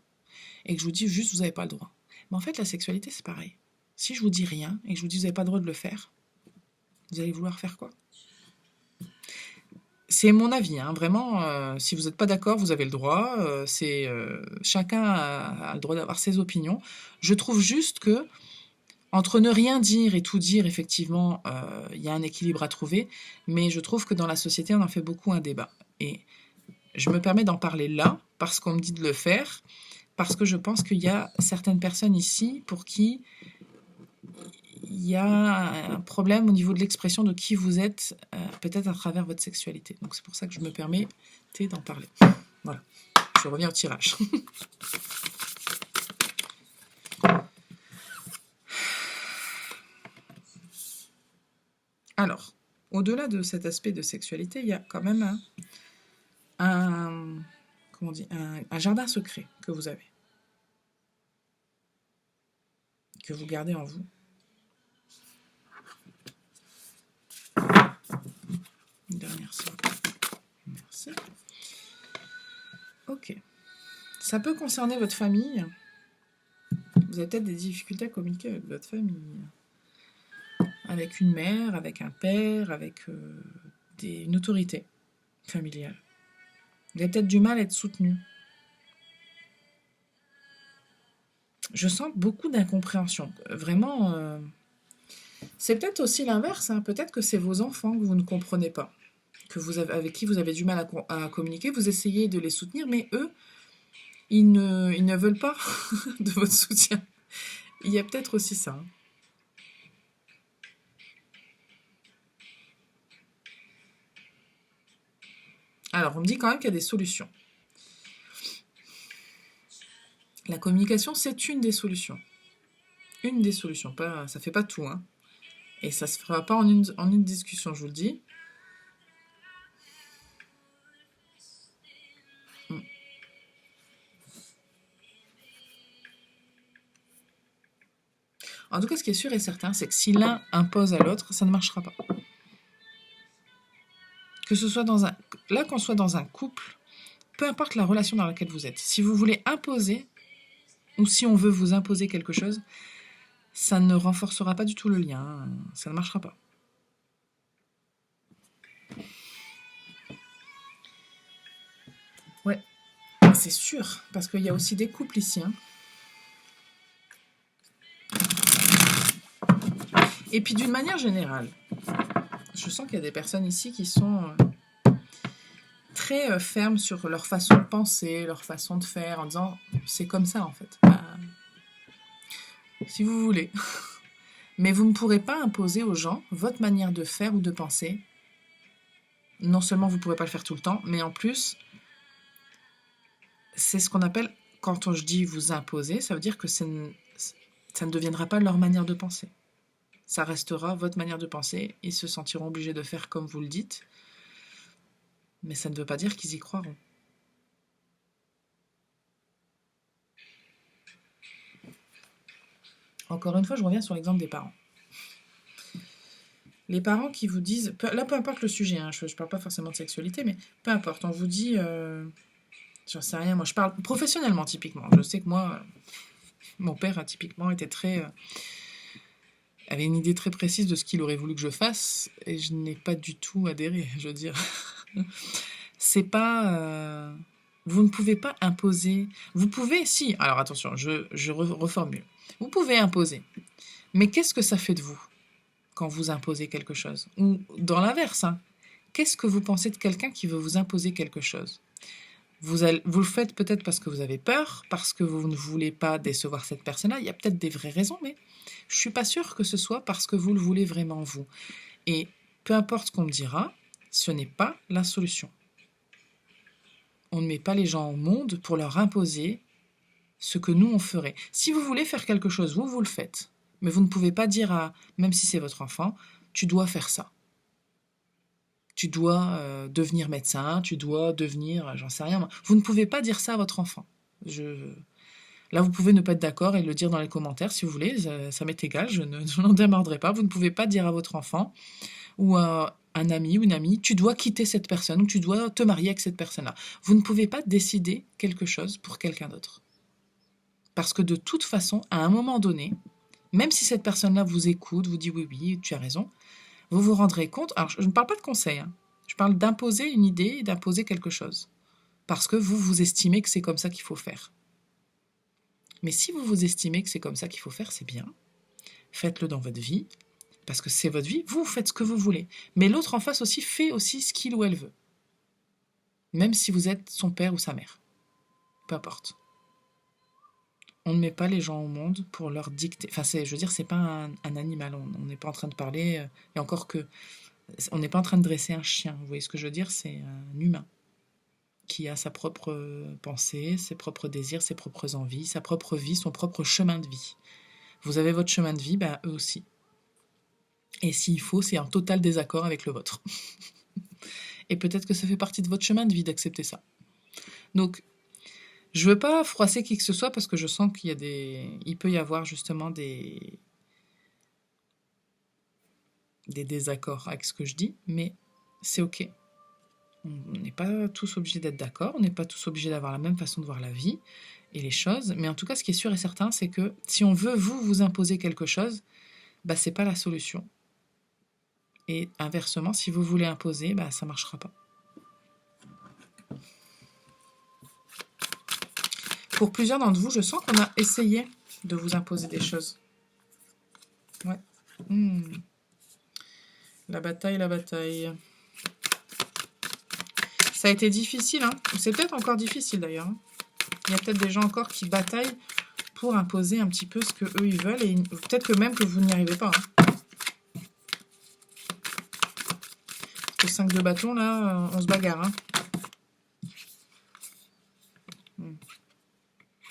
et que je vous dis juste vous n'avez pas le droit, mais en fait la sexualité c'est pareil. Si je vous dis rien, et que je vous dis vous n'avez pas le droit de le faire, vous allez vouloir faire quoi? C'est mon avis, hein, vraiment, si vous n'êtes pas d'accord, vous avez le droit, chacun a le droit d'avoir ses opinions. Je trouve juste que, entre ne rien dire et tout dire, effectivement, il y a un équilibre à trouver, mais je trouve que dans la société, on en fait beaucoup un débat. Et Je me permets d'en parler là, parce qu'on me dit de le faire, parce que je pense qu'il y a certaines personnes ici pour qui il y a un problème au niveau de l'expression de qui vous êtes, peut-être à travers votre sexualité. Donc c'est pour ça que je me permets d'en parler. Voilà, je reviens au tirage. Alors, au-delà de cet aspect de sexualité, il y a quand même un jardin secret que vous avez, que vous gardez en vous. Une dernière sorte. Merci. Ok. Ça peut concerner votre famille. Vous avez peut-être des difficultés à communiquer avec votre famille. Avec une mère, avec un père, avec une autorité familiale. Vous avez peut-être du mal à être soutenu. Je sens beaucoup d'incompréhension. Vraiment, c'est peut-être aussi l'inverse. Hein. Peut-être que c'est vos enfants que vous ne comprenez pas, avec qui vous avez du mal à communiquer. Vous essayez de les soutenir, mais eux, ils ne veulent pas de votre soutien. Il y a peut-être aussi ça. Hein. Alors, on me dit quand même qu'il y a des solutions. La communication, c'est une des solutions. Une des solutions. Ça ne fait pas tout. Hein. Et ça ne se fera pas en une discussion, je vous le dis. En tout cas, ce qui est sûr et certain, c'est que si l'un impose à l'autre, ça ne marchera pas. Que ce soit là qu'on soit dans un couple, peu importe la relation dans laquelle vous êtes, si vous voulez imposer, ou si on veut vous imposer quelque chose, ça ne renforcera pas du tout le lien, ça ne marchera pas. Ouais, c'est sûr, parce qu'il y a aussi des couples ici. Hein. Et puis d'une manière générale, je sens qu'il y a des personnes ici qui sont très fermes sur leur façon de penser, leur façon de faire, en disant c'est comme ça en fait. Si vous voulez. Mais vous ne pourrez pas imposer aux gens votre manière de faire ou de penser. Non seulement vous ne pourrez pas le faire tout le temps, mais en plus, c'est ce qu'on appelle, quand je dis vous imposer, ça veut dire que ça ne deviendra pas leur manière de penser. Ça restera votre manière de penser. Ils se sentiront obligés de faire comme vous le dites. Mais ça ne veut pas dire qu'ils y croiront. Encore une fois, je reviens sur l'exemple des parents. Les parents qui vous disent... Là, peu importe le sujet, hein, je ne parle pas forcément de sexualité, mais peu importe. On vous dit... j'en sais rien, moi je parle professionnellement typiquement. Je sais que moi, mon père a typiquement été avait une idée très précise de ce qu'il aurait voulu que je fasse, et je n'ai pas du tout adhéré, je veux dire. C'est pas... vous ne pouvez pas imposer... Vous pouvez, si... Alors attention, je reformule. Vous pouvez imposer. Mais qu'est-ce que ça fait de vous quand vous imposez quelque chose? Ou dans l'inverse, hein, qu'est-ce que vous pensez de quelqu'un qui veut vous imposer quelque chose? Vous le faites peut-être parce que vous avez peur, parce que vous ne voulez pas décevoir cette personne-là. Il y a peut-être des vraies raisons, mais je ne suis pas sûre que ce soit parce que vous le voulez vraiment vous. Et peu importe ce qu'on me dira, ce n'est pas la solution. On ne met pas les gens au monde pour leur imposer ce que nous, on ferait. Si vous voulez faire quelque chose, vous le faites. Mais vous ne pouvez pas dire même si c'est votre enfant, tu dois faire ça. Tu dois devenir médecin, tu dois devenir, j'en sais rien. Vous ne pouvez pas dire ça à votre enfant. Là, vous pouvez ne pas être d'accord et le dire dans les commentaires si vous voulez, ça m'est égal, je n'en démordrai pas. Vous ne pouvez pas dire à votre enfant ou à un ami ou une amie, tu dois quitter cette personne ou tu dois te marier avec cette personne-là. Vous ne pouvez pas décider quelque chose pour quelqu'un d'autre. Parce que de toute façon, à un moment donné, même si cette personne-là vous écoute, vous dit oui, tu as raison, vous vous rendrez compte, alors je ne parle pas de conseil, hein, je parle d'imposer une idée et d'imposer quelque chose. Parce que vous estimez que c'est comme ça qu'il faut faire. Mais si vous estimez que c'est comme ça qu'il faut faire, c'est bien. Faites-le dans votre vie, parce que c'est votre vie, vous faites ce que vous voulez. Mais l'autre en face aussi fait aussi ce qu'il ou elle veut. même si vous êtes son père ou sa mère. Peu importe. On ne met pas les gens au monde pour leur dicter. Enfin, je veux dire, c'est pas un animal. On n'est pas en train de parler. Et encore que, on n'est pas en train de dresser un chien. Vous voyez ce que je veux dire? C'est un humain qui a sa propre pensée, ses propres désirs, ses propres envies, sa propre vie, son propre chemin de vie. Vous avez votre chemin de vie, bah, eux aussi. Et s'il faut, c'est en total désaccord avec le vôtre. Et peut-être que ça fait partie de votre chemin de vie d'accepter ça. Donc, je veux pas froisser qui que ce soit parce que je sens il peut y avoir justement des désaccords avec ce que je dis, mais c'est ok. On n'est pas tous obligés d'être d'accord, on n'est pas tous obligés d'avoir la même façon de voir la vie et les choses, mais en tout cas, ce qui est sûr et certain, c'est que si on veut vous imposer quelque chose, bah c'est pas la solution. Et inversement, si vous voulez imposer, bah ça marchera pas. Pour plusieurs d'entre vous, je sens qu'on a essayé de vous imposer des choses. Ouais. La bataille, la bataille. Ça a été difficile, hein. C'est peut-être encore difficile d'ailleurs. Hein. Il y a peut-être des gens encore qui bataillent pour imposer un petit peu ce que eux ils veulent et peut-être que même que vous n'y arrivez pas. Hein. Le 5 de bâton là, on se bagarre. Hein.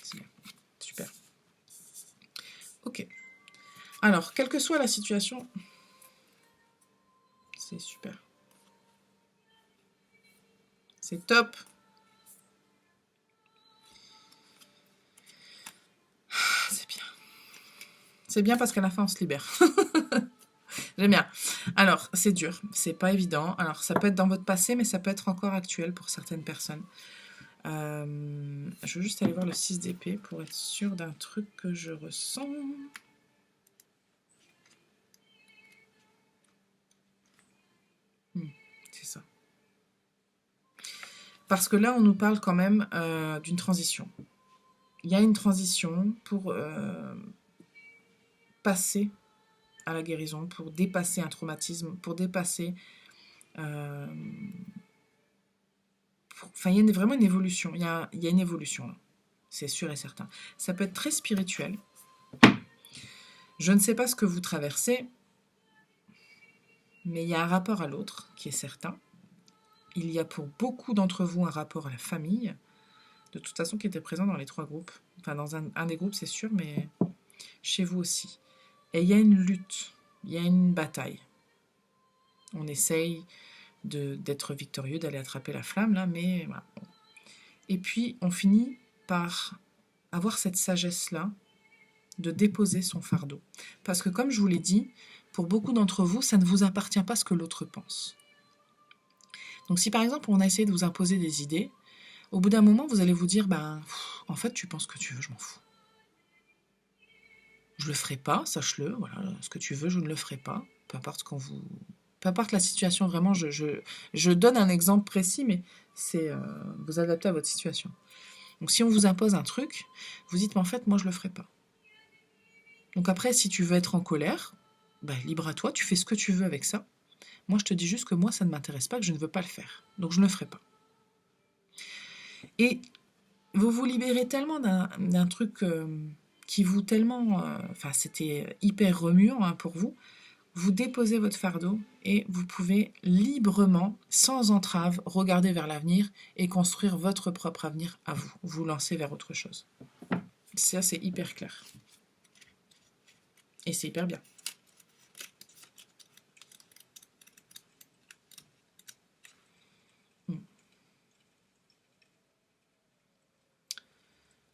C'est bien. Super. Ok. Alors, quelle que soit la situation, c'est super. C'est top. C'est bien. C'est bien parce qu'à la fin, on se libère. J'aime bien. Alors, c'est dur. C'est pas évident. Alors, ça peut être dans votre passé, mais ça peut être encore actuel pour certaines personnes. Je veux juste aller voir le 6 d'épée pour être sûr d'un truc que je ressens. C'est ça. Parce que là, on nous parle quand même d'une transition. Il y a une transition pour passer à la guérison, pour dépasser un traumatisme, pour dépasser... Enfin, il y a vraiment une évolution. Il y a une évolution, là. C'est sûr et certain. Ça peut être très spirituel. Je ne sais pas ce que vous traversez, mais il y a un rapport à l'autre qui est certain. Il y a pour beaucoup d'entre vous un rapport à la famille, de toute façon qui était présent dans les 3 groupes. Enfin, dans un des groupes, c'est sûr, mais chez vous aussi. Et il y a une lutte, il y a une bataille. On essaye d'être victorieux, d'aller attraper la flamme, là, mais voilà. Et puis, on finit par avoir cette sagesse-là de déposer son fardeau. Parce que, comme je vous l'ai dit, pour beaucoup d'entre vous, ça ne vous appartient pas ce que l'autre pense. Donc, si par exemple, on a essayé de vous imposer des idées, au bout d'un moment, vous allez vous dire, en fait, tu penses ce que tu veux, je m'en fous. Je le ferai pas, sache-le, voilà, ce que tu veux, je ne le ferai pas, peu importe peu importe la situation, vraiment, je donne un exemple précis, mais c'est vous adaptez à votre situation. Donc si on vous impose un truc, vous dites, mais en fait, moi, je le ferai pas. Donc après, si tu veux être en colère, libre à toi, tu fais ce que tu veux avec ça. Moi, je te dis juste que moi, ça ne m'intéresse pas, que je ne veux pas le faire. Donc je ne le ferai pas. Et vous vous libérez tellement d'un truc qui vous tellement... Enfin, c'était hyper remuant hein, pour vous. Vous déposez votre fardeau et vous pouvez librement, sans entrave, regarder vers l'avenir et construire votre propre avenir à vous. Vous lancer vers autre chose. Ça, c'est hyper clair. Et c'est hyper bien.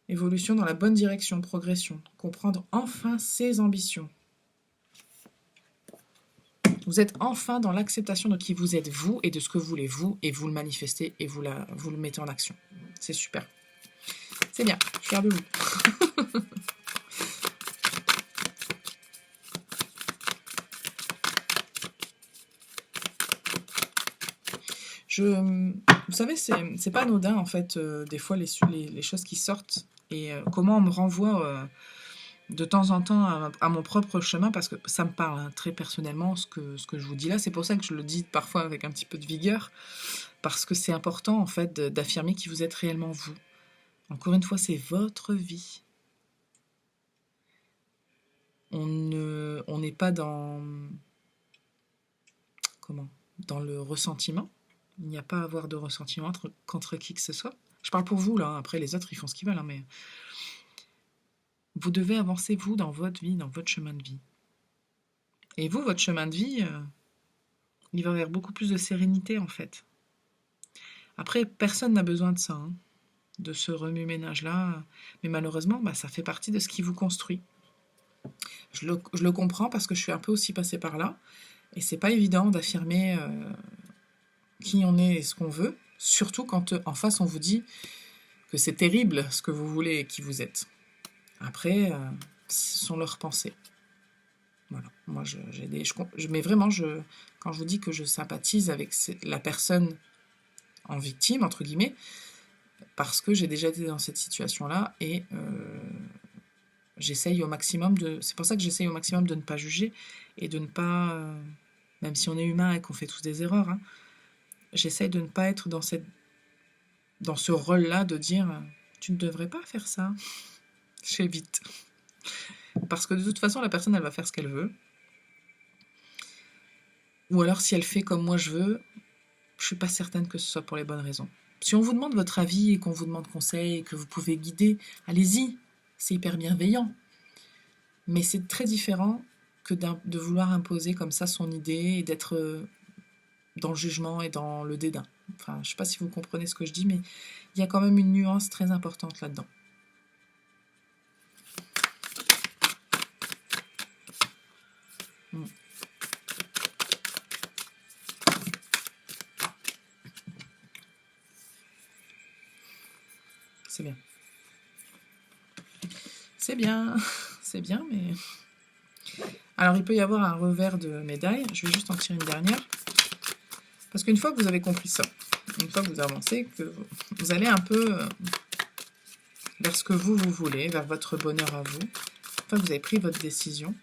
Évolution dans la bonne direction, progression. Comprendre enfin ses ambitions. Vous êtes enfin dans l'acceptation de qui vous êtes vous et de ce que vous voulez vous, et vous le manifestez et vous le mettez en action. C'est super. C'est bien, je suis fière de vous. Vous savez, c'est pas anodin en fait, des fois les choses qui sortent et comment on me renvoie de temps en temps à mon propre chemin parce que ça me parle hein, très personnellement ce que je vous dis là. C'est pour ça que je le dis parfois avec un petit peu de vigueur. parce que c'est important en fait d'affirmer qui vous êtes réellement vous. Encore une fois, c'est votre vie. On n'est pas dans dans le ressentiment. Il n'y a pas à avoir de ressentiment contre qui que ce soit. Je parle pour vous là, après les autres ils font ce qu'ils veulent, mais vous devez avancer vous dans votre vie, dans votre chemin de vie. Et vous, votre chemin de vie, il va vers beaucoup plus de sérénité en fait. Après, personne n'a besoin de ça, hein, de ce remue-ménage-là, mais malheureusement, ça fait partie de ce qui vous construit. Je le comprends parce que je suis un peu aussi passée par là, et c'est pas évident d'affirmer qui on est et ce qu'on veut, surtout quand en face on vous dit que c'est terrible ce que vous voulez et qui vous êtes. Après, ce sont leurs pensées. Voilà. Moi, mais vraiment, quand je vous dis que je sympathise avec la personne en victime, entre guillemets, parce que j'ai déjà été dans cette situation-là et j'essaye au maximum c'est pour ça que j'essaye au maximum de ne pas juger et de ne pas, même si on est humain et qu'on fait tous des erreurs, hein, j'essaye de ne pas être dans ce rôle-là de dire tu ne devrais pas faire ça. J'évite. Parce que de toute façon, la personne, elle va faire ce qu'elle veut. Ou alors, si elle fait comme moi je veux, je suis pas certaine que ce soit pour les bonnes raisons. Si on vous demande votre avis et qu'on vous demande conseil et que vous pouvez guider, allez-y, c'est hyper bienveillant. Mais c'est très différent que de vouloir imposer comme ça son idée et d'être dans le jugement et dans le dédain. Enfin, je sais pas si vous comprenez ce que je dis, mais il y a quand même une nuance très importante là-dedans. C'est bien. C'est bien. C'est bien, mais... Alors, il peut y avoir un revers de médaille. Je vais juste en tirer une dernière. Parce qu'une fois que vous avez compris ça, une fois que vous avancez, que vous allez un peu vers ce que vous voulez, vers votre bonheur à vous, une fois que vous avez pris votre décision,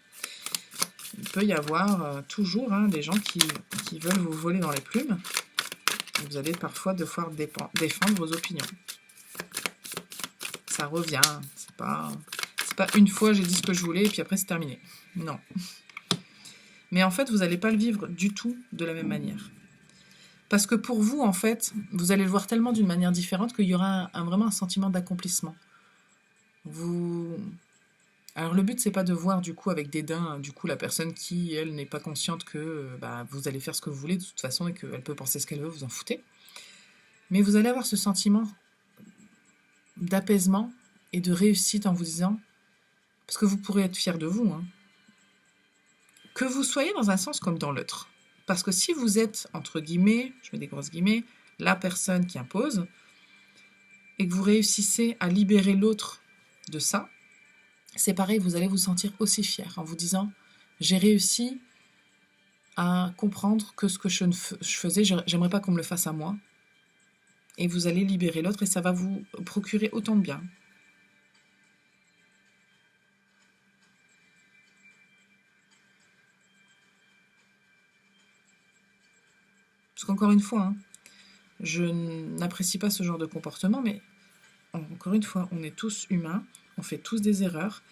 il peut y avoir toujours des gens qui veulent vous voler dans les plumes. Et vous allez parfois devoir défendre vos opinions. Ça revient, c'est pas une fois j'ai dit ce que je voulais et puis après c'est terminé. Non. Mais en fait, vous n'allez pas le vivre du tout de la même manière. Parce que pour vous, en fait, vous allez le voir tellement d'une manière différente qu'il y aura vraiment un sentiment d'accomplissement. Alors le but, c'est pas de voir du coup avec dédain la personne qui, elle, n'est pas consciente que vous allez faire ce que vous voulez de toute façon et qu'elle peut penser ce qu'elle veut, vous en foutez. Mais vous allez avoir ce sentiment d'apaisement et de réussite en vous disant, parce que vous pourrez être fier de vous, hein, que vous soyez dans un sens comme dans l'autre. Parce que si vous êtes, entre guillemets, je mets des grosses guillemets, la personne qui impose, et que vous réussissez à libérer l'autre de ça, c'est pareil, vous allez vous sentir aussi fier en vous disant « J'ai réussi à comprendre que ce que je faisais, j'aimerais pas qu'on me le fasse à moi. » Et vous allez libérer l'autre et ça va vous procurer autant de bien. Parce qu'encore une fois, hein, je n'apprécie pas ce genre de comportement, mais encore une fois, on est tous humains, on fait tous des erreurs,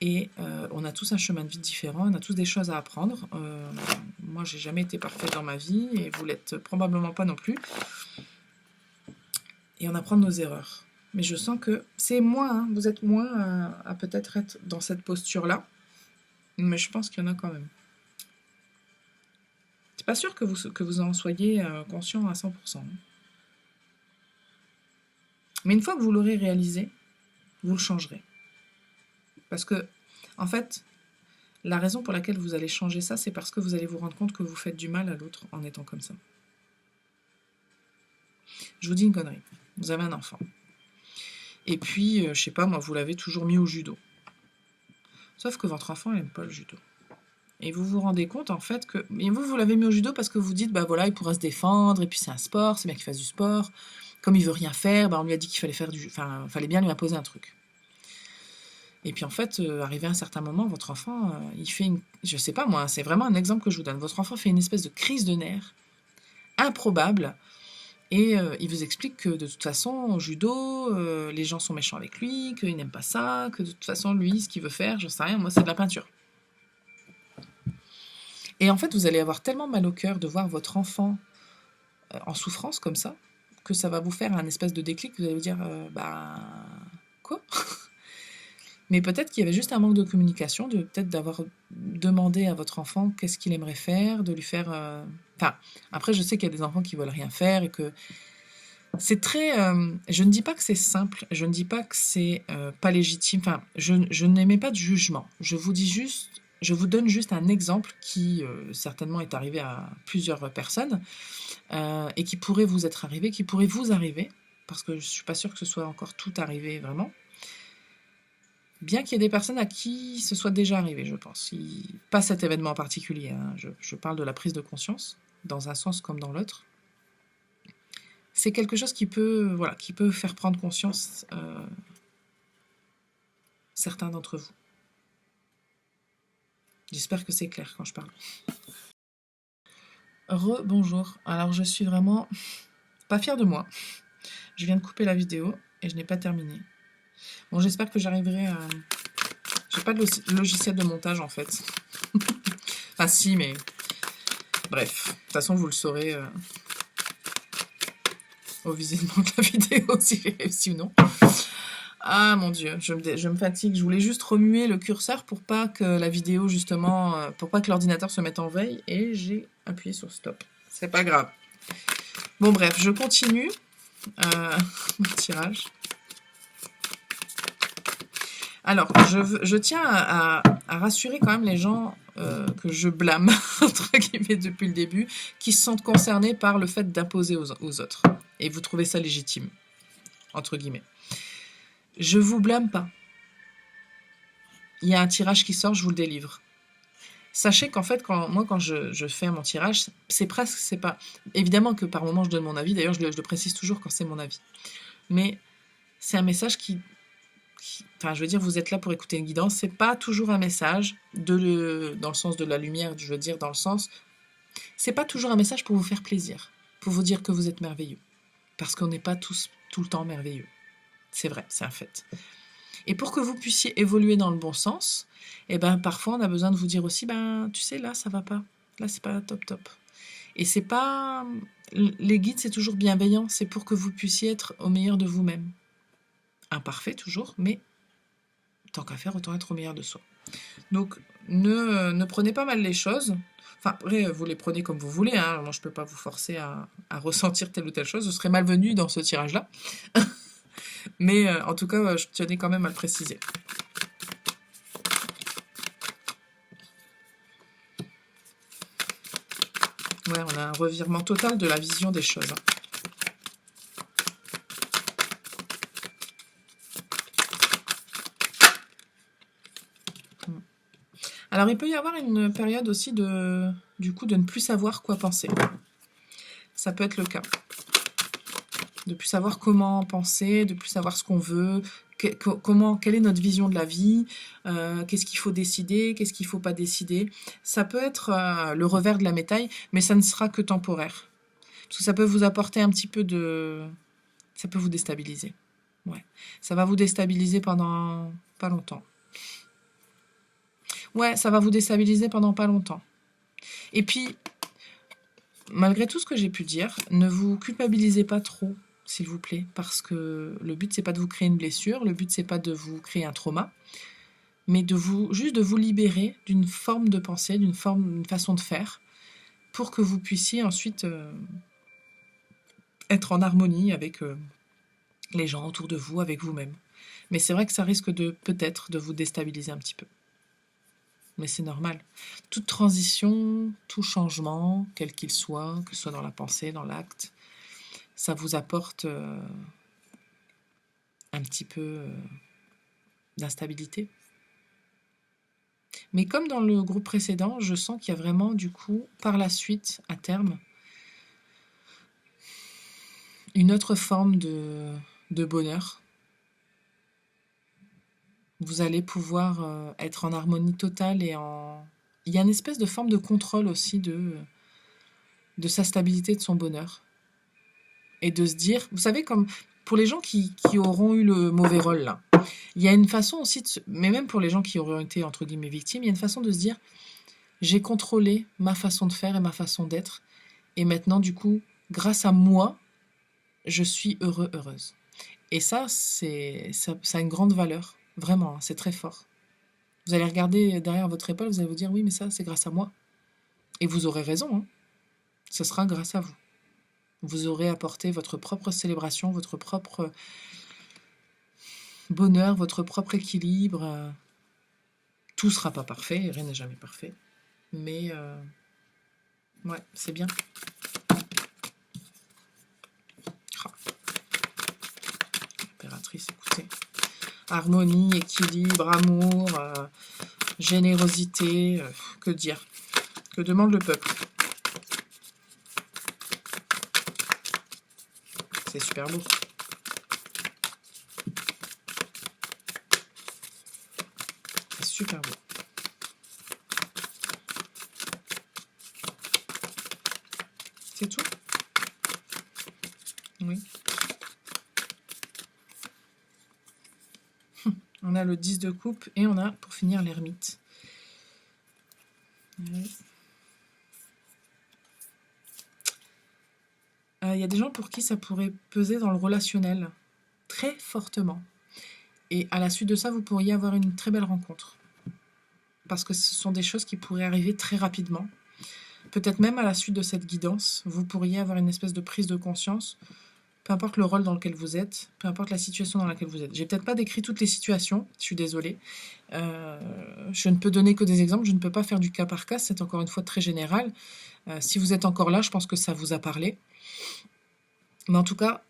et on a tous un chemin de vie différent, on a tous des choses à apprendre. Moi, j'ai jamais été parfaite dans ma vie, et vous l'êtes probablement pas non plus. Et on apprend de nos erreurs. Mais je sens que c'est moins, hein, vous êtes moins à peut-être être dans cette posture-là, mais je pense qu'il y en a quand même. C'est pas sûr que vous en soyez conscient à 100%. Hein. Mais une fois que vous l'aurez réalisé, vous le changerez. Parce que, en fait, la raison pour laquelle vous allez changer ça, c'est parce que vous allez vous rendre compte que vous faites du mal à l'autre en étant comme ça. Je vous dis une connerie. Vous avez un enfant. Et puis, je sais pas, moi, vous l'avez toujours mis au judo. Sauf que votre enfant, il n'aime pas le judo. Et vous vous rendez compte, en fait, que... Et vous l'avez mis au judo parce que vous dites, voilà, il pourra se défendre, et puis c'est un sport, c'est bien qu'il fasse du sport. Comme il veut rien faire, on lui a dit qu'il fallait faire fallait bien lui imposer un truc. Et puis en fait, arrivé à un certain moment, votre enfant, il fait je sais pas moi, c'est vraiment un exemple que je vous donne. Votre enfant fait une espèce de crise de nerfs improbable, Et il vous explique que de toute façon, au judo, les gens sont méchants avec lui, qu'il n'aime pas ça, que de toute façon, lui, ce qu'il veut faire, je sais rien, moi, c'est de la peinture. Et en fait, vous allez avoir tellement mal au cœur de voir votre enfant en souffrance comme ça, que ça va vous faire un espèce de déclic, vous allez vous dire, bah, quoi? Mais peut-être qu'il y avait juste un manque de communication, peut-être d'avoir demandé à votre enfant qu'est-ce qu'il aimerait faire, de lui faire... Enfin, après, je sais qu'il y a des enfants qui veulent rien faire et que c'est très... je ne dis pas que c'est simple, je ne dis pas que c'est pas légitime, enfin, je n'émets pas de jugement. Je vous dis juste... Je vous donne juste un exemple qui certainement est arrivé à plusieurs personnes et qui pourrait vous être arrivé, qui pourrait vous arriver, parce que je ne suis pas sûre que ce soit encore tout arrivé vraiment. Bien qu'il y ait des personnes à qui ce soit déjà arrivé, je pense. Pas cet événement en particulier, hein. Je parle de la prise de conscience, dans un sens comme dans l'autre. C'est quelque chose qui peut, voilà, qui peut faire prendre conscience certains d'entre vous. J'espère que c'est clair quand je parle. Bonjour. Alors je suis vraiment pas fière de moi. Je viens de couper la vidéo et je n'ai pas terminé. Bon, j'espère que j'arriverai à... J'ai pas de logiciel de montage en fait. Enfin si, mais... Bref, de toute façon vous le saurez au visionnement de la vidéo si j'ai réussi ou non. Ah mon dieu, je me fatigue. Je voulais juste remuer le curseur pour pas que la vidéo justement... pour pas que l'ordinateur se mette en veille et j'ai appuyé sur stop. C'est pas grave. Bon bref, je continue mon tirage. Alors, je tiens à rassurer quand même les gens que je blâme, entre guillemets, depuis le début, qui se sentent concernés par le fait d'imposer aux autres. Et vous trouvez ça légitime, entre guillemets. Je vous blâme pas. Il y a un tirage qui sort, je vous le délivre. Sachez qu'en fait, quand je fais mon tirage, c'est pas... Évidemment que par moment, je donne mon avis. D'ailleurs, je le précise toujours quand c'est mon avis. Mais c'est un message enfin, je veux dire, vous êtes là pour écouter une guidance. C'est pas toujours un message dans le sens de la lumière, je veux dire, dans le sens... C'est pas toujours un message pour vous faire plaisir, pour vous dire que vous êtes merveilleux. Parce qu'on n'est pas tous tout le temps merveilleux. C'est vrai, c'est un fait. Et pour que vous puissiez évoluer dans le bon sens, eh ben, parfois, on a besoin de vous dire aussi, ben, tu sais, là, ça va pas. Là, c'est pas top. Et c'est pas... Les guides, c'est toujours bienveillant. C'est pour que vous puissiez être au meilleur de vous-même. Imparfait, toujours, mais tant qu'à faire, autant être au meilleur de soi. Donc, ne prenez pas mal les choses. Enfin, après, vous les prenez comme vous voulez. Hein. Moi, je ne peux pas vous forcer à ressentir telle ou telle chose. Je serais malvenue dans ce tirage-là. Mais en tout cas, je tenais quand même à le préciser. Ouais, on a un revirement total de la vision des choses. Alors, il peut y avoir une période aussi du coup, de ne plus savoir quoi penser. Ça peut être le cas. De plus savoir comment penser, de plus savoir ce qu'on veut, quelle est notre vision de la vie, qu'est-ce qu'il faut décider, qu'est-ce qu'il ne faut pas décider. Ça peut être le revers de la médaille, mais ça ne sera que temporaire. Parce que ça peut vous apporter un petit peu de... Ça peut vous déstabiliser. Ouais. Ça va vous déstabiliser pendant pas longtemps. Ouais, ça va vous déstabiliser pendant pas longtemps. Et puis, malgré tout ce que j'ai pu dire, ne vous culpabilisez pas trop, s'il vous plaît, parce que le but, c'est pas de vous créer une blessure, le but, c'est pas de vous créer un trauma, mais juste de vous libérer d'une forme de pensée, d'une façon de faire, pour que vous puissiez ensuite être en harmonie avec les gens autour de vous, avec vous-même. Mais c'est vrai que ça risque peut-être de vous déstabiliser un petit peu. Mais c'est normal. Toute transition, tout changement, quel qu'il soit, que ce soit dans la pensée, dans l'acte, ça vous apporte un petit peu d'instabilité. Mais comme dans le groupe précédent, je sens qu'il y a vraiment, du coup, par la suite, à terme, une autre forme de bonheur. Vous allez pouvoir être en harmonie totale et Il y a une espèce de forme de contrôle aussi de sa stabilité, de son bonheur. et de se dire, vous savez, comme pour les gens qui auront eu le mauvais rôle là, il y a une façon aussi, mais même pour les gens qui auraient été entre guillemets victimes, il y a une façon de se dire, j'ai contrôlé ma façon de faire et ma façon d'être, et maintenant du coup, grâce à moi, je suis heureux, heureuse. Et ça, ça a une grande valeur, vraiment, hein, c'est très fort. Vous allez regarder derrière votre épaule, vous allez vous dire, oui, mais ça, c'est grâce à moi. Et vous aurez raison, hein, ce sera grâce à vous. Vous aurez apporté votre propre célébration, votre propre bonheur, votre propre équilibre. Tout sera pas parfait, rien n'est jamais parfait. Mais ouais, c'est bien. Ah. Impératrice, écoutez. Harmonie, équilibre, amour, générosité, que dire? Que demande le peuple? C'est super beau. C'est super beau. C'est tout? Oui. On a le 10 de coupe et on a, pour finir, l'ermite. Il y a des gens pour qui ça pourrait peser dans le relationnel très fortement. Et à la suite de ça, vous pourriez avoir une très belle rencontre. Parce que ce sont des choses qui pourraient arriver très rapidement. Peut-être même à la suite de cette guidance, vous pourriez avoir une espèce de prise de conscience, peu importe le rôle dans lequel vous êtes, peu importe la situation dans laquelle vous êtes. J'ai peut-être pas décrit toutes les situations, je suis désolée. Je ne peux donner que des exemples, je ne peux pas faire du cas par cas, c'est encore une fois très général. Si vous êtes encore là, je pense que ça vous a parlé. Mais en tout cas,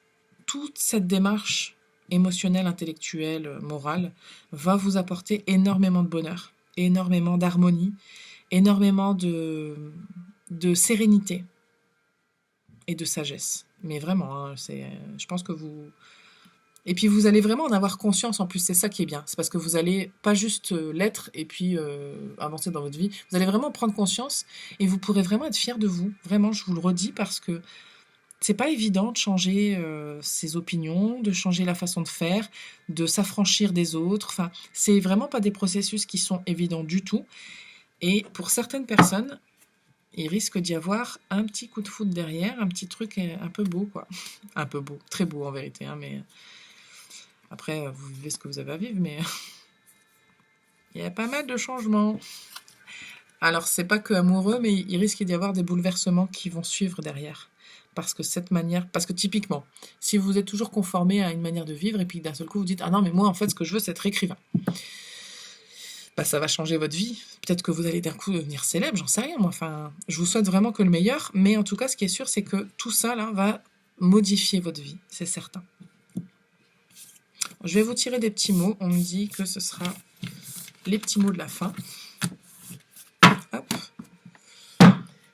toute cette démarche émotionnelle, intellectuelle, morale, va vous apporter énormément de bonheur, énormément d'harmonie, énormément de sérénité et de sagesse. Mais vraiment, hein, je pense que vous... Et puis vous allez vraiment en avoir conscience en plus, c'est ça qui est bien. C'est parce que vous allez pas juste l'être et puis avancer dans votre vie. Vous allez vraiment prendre conscience et vous pourrez vraiment être fier de vous. Vraiment, je vous le redis parce que c'est pas évident de changer ses opinions, de changer la façon de faire, de s'affranchir des autres. Enfin, c'est vraiment pas des processus qui sont évidents du tout. Et pour certaines personnes, il risque d'y avoir un petit coup de foudre derrière, un petit truc un peu beau, quoi. Un peu beau, très beau en vérité, hein, mais après, vous vivez ce que vous avez à vivre, mais il y a pas mal de changements. Alors, c'est pas que amoureux, mais il risque d'y avoir des bouleversements qui vont suivre derrière. Parce que cette manière, parce que typiquement, si vous êtes toujours conformé à une manière de vivre et puis d'un seul coup vous dites ah non mais moi en fait ce que je veux c'est être écrivain, bah ça va changer votre vie. Peut-être que vous allez d'un coup devenir célèbre, j'en sais rien. Moi, enfin, je vous souhaite vraiment que le meilleur, mais en tout cas ce qui est sûr c'est que tout ça là va modifier votre vie, c'est certain. Je vais vous tirer des petits mots. On me dit que ce sera les petits mots de la fin. Hop.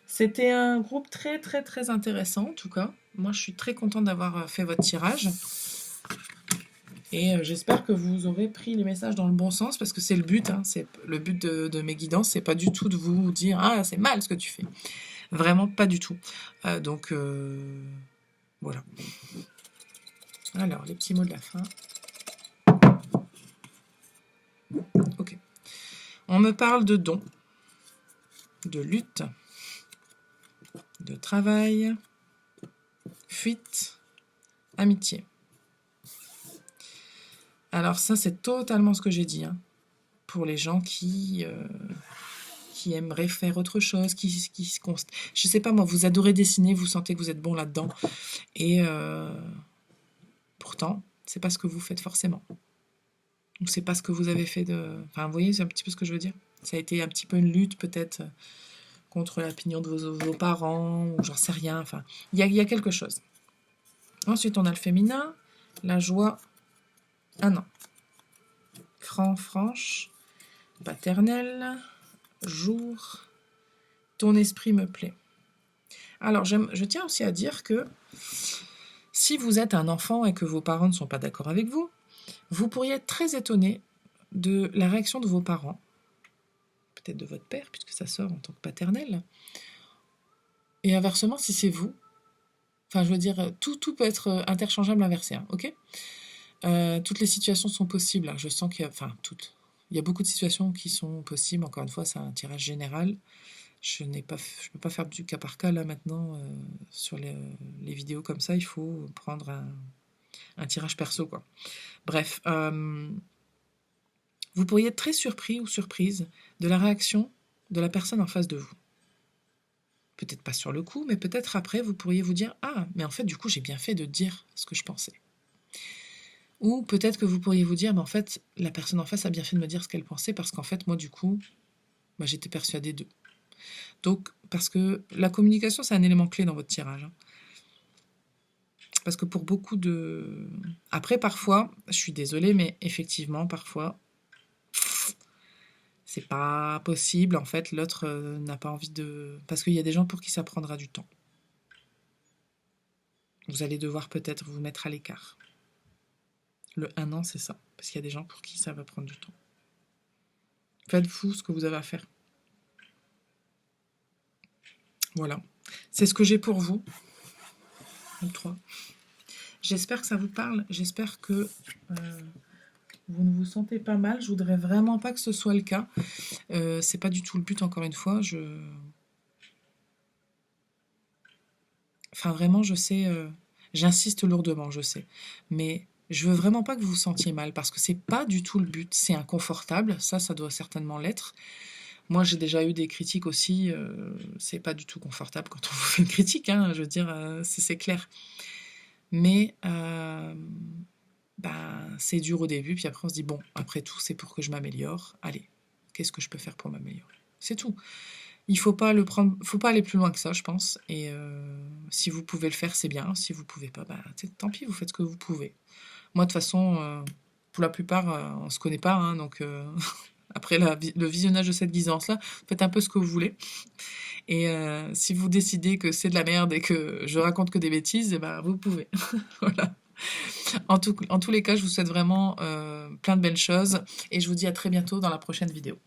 C'était un groupe très très très intéressant en tout cas. Moi je suis très contente d'avoir fait votre tirage. Et j'espère que vous aurez pris les messages dans le bon sens parce que c'est le but. Hein, c'est le but de mes guidances, c'est pas du tout de vous dire ah c'est mal ce que tu fais. Vraiment pas du tout. Donc voilà. Alors les petits mots de la fin. Ok. On me parle de dons, de lutte, de travail, fuite, amitié. Alors ça, c'est totalement ce que j'ai dit. Hein, pour les gens qui aimeraient faire autre chose, je sais pas moi, vous adorez dessiner, vous sentez que vous êtes bon là-dedans. Et pourtant, c'est pas ce que vous faites forcément. Ou c'est pas ce que vous avez fait de... Enfin, vous voyez, c'est un petit peu ce que je veux dire. Ça a été un petit peu une lutte peut-être contre l'opinion de vos parents, ou j'en sais rien. Enfin, il y a quelque chose. Ensuite, on a le féminin, la joie, non. Franc, franche, paternel, jour, ton esprit me plaît. Alors, je tiens aussi à dire que si vous êtes un enfant et que vos parents ne sont pas d'accord avec vous, vous pourriez être très étonné de la réaction de vos parents, peut-être de votre père, puisque ça sort en tant que paternel. Et inversement, si c'est vous, Enfin, je veux dire, tout peut être interchangeable, inversé, hein, ok? Toutes les situations sont possibles, hein. Je sens qu'il y a... Enfin, toutes. Il y a beaucoup de situations qui sont possibles. Encore une fois, c'est un tirage général. Je peux pas faire du cas par cas, là, maintenant, sur les vidéos comme ça. Il faut prendre un tirage perso, quoi. Bref, vous pourriez être très surpris ou surprise de la réaction de la personne en face de vous. Peut-être pas sur le coup, mais peut-être après, vous pourriez vous dire « Ah, mais en fait, du coup, j'ai bien fait de dire ce que je pensais. » Ou peut-être que vous pourriez vous dire « Mais en fait, la personne en face a bien fait de me dire ce qu'elle pensait parce qu'en fait, moi, du coup, bah, j'étais persuadée d'eux. » Donc, parce que la communication, c'est un élément clé dans votre tirage, hein. Parce que pour beaucoup de... Après, parfois, je suis désolée, mais effectivement, parfois, c'est pas possible. En fait, l'autre n'a pas envie de... Parce qu'il y a des gens pour qui ça prendra du temps. Vous allez devoir peut-être vous mettre à l'écart. Le 1 an, c'est ça. Parce qu'il y a des gens pour qui ça va prendre du temps. Faites-vous ce que vous avez à faire. Voilà. C'est ce que j'ai pour vous. Le 3. J'espère que ça vous parle. J'espère que vous ne vous sentez pas mal. Je voudrais vraiment pas que ce soit le cas. C'est pas du tout le but, encore une fois. Enfin, vraiment, je sais... J'insiste lourdement, je sais. Mais je veux vraiment pas que vous vous sentiez mal, parce que c'est pas du tout le but. C'est inconfortable, ça doit certainement l'être. Moi, j'ai déjà eu des critiques aussi. C'est pas du tout confortable quand on vous fait une critique, hein, je veux dire, c'est clair. Mais c'est dur au début, puis après on se dit, bon, après tout, c'est pour que je m'améliore. Allez, qu'est-ce que je peux faire pour m'améliorer? C'est tout. Il faut pas aller plus loin que ça, je pense. Et si vous pouvez le faire, c'est bien. Si vous pouvez pas, tant pis, vous faites ce que vous pouvez. Moi, de toute façon, pour la plupart, on se connaît pas, hein, donc après le visionnage de cette guidance-là, faites un peu ce que vous voulez. Et si vous décidez que c'est de la merde et que je raconte que des bêtises, vous pouvez. Voilà. En tous les cas, je vous souhaite vraiment plein de belles choses et je vous dis à très bientôt dans la prochaine vidéo.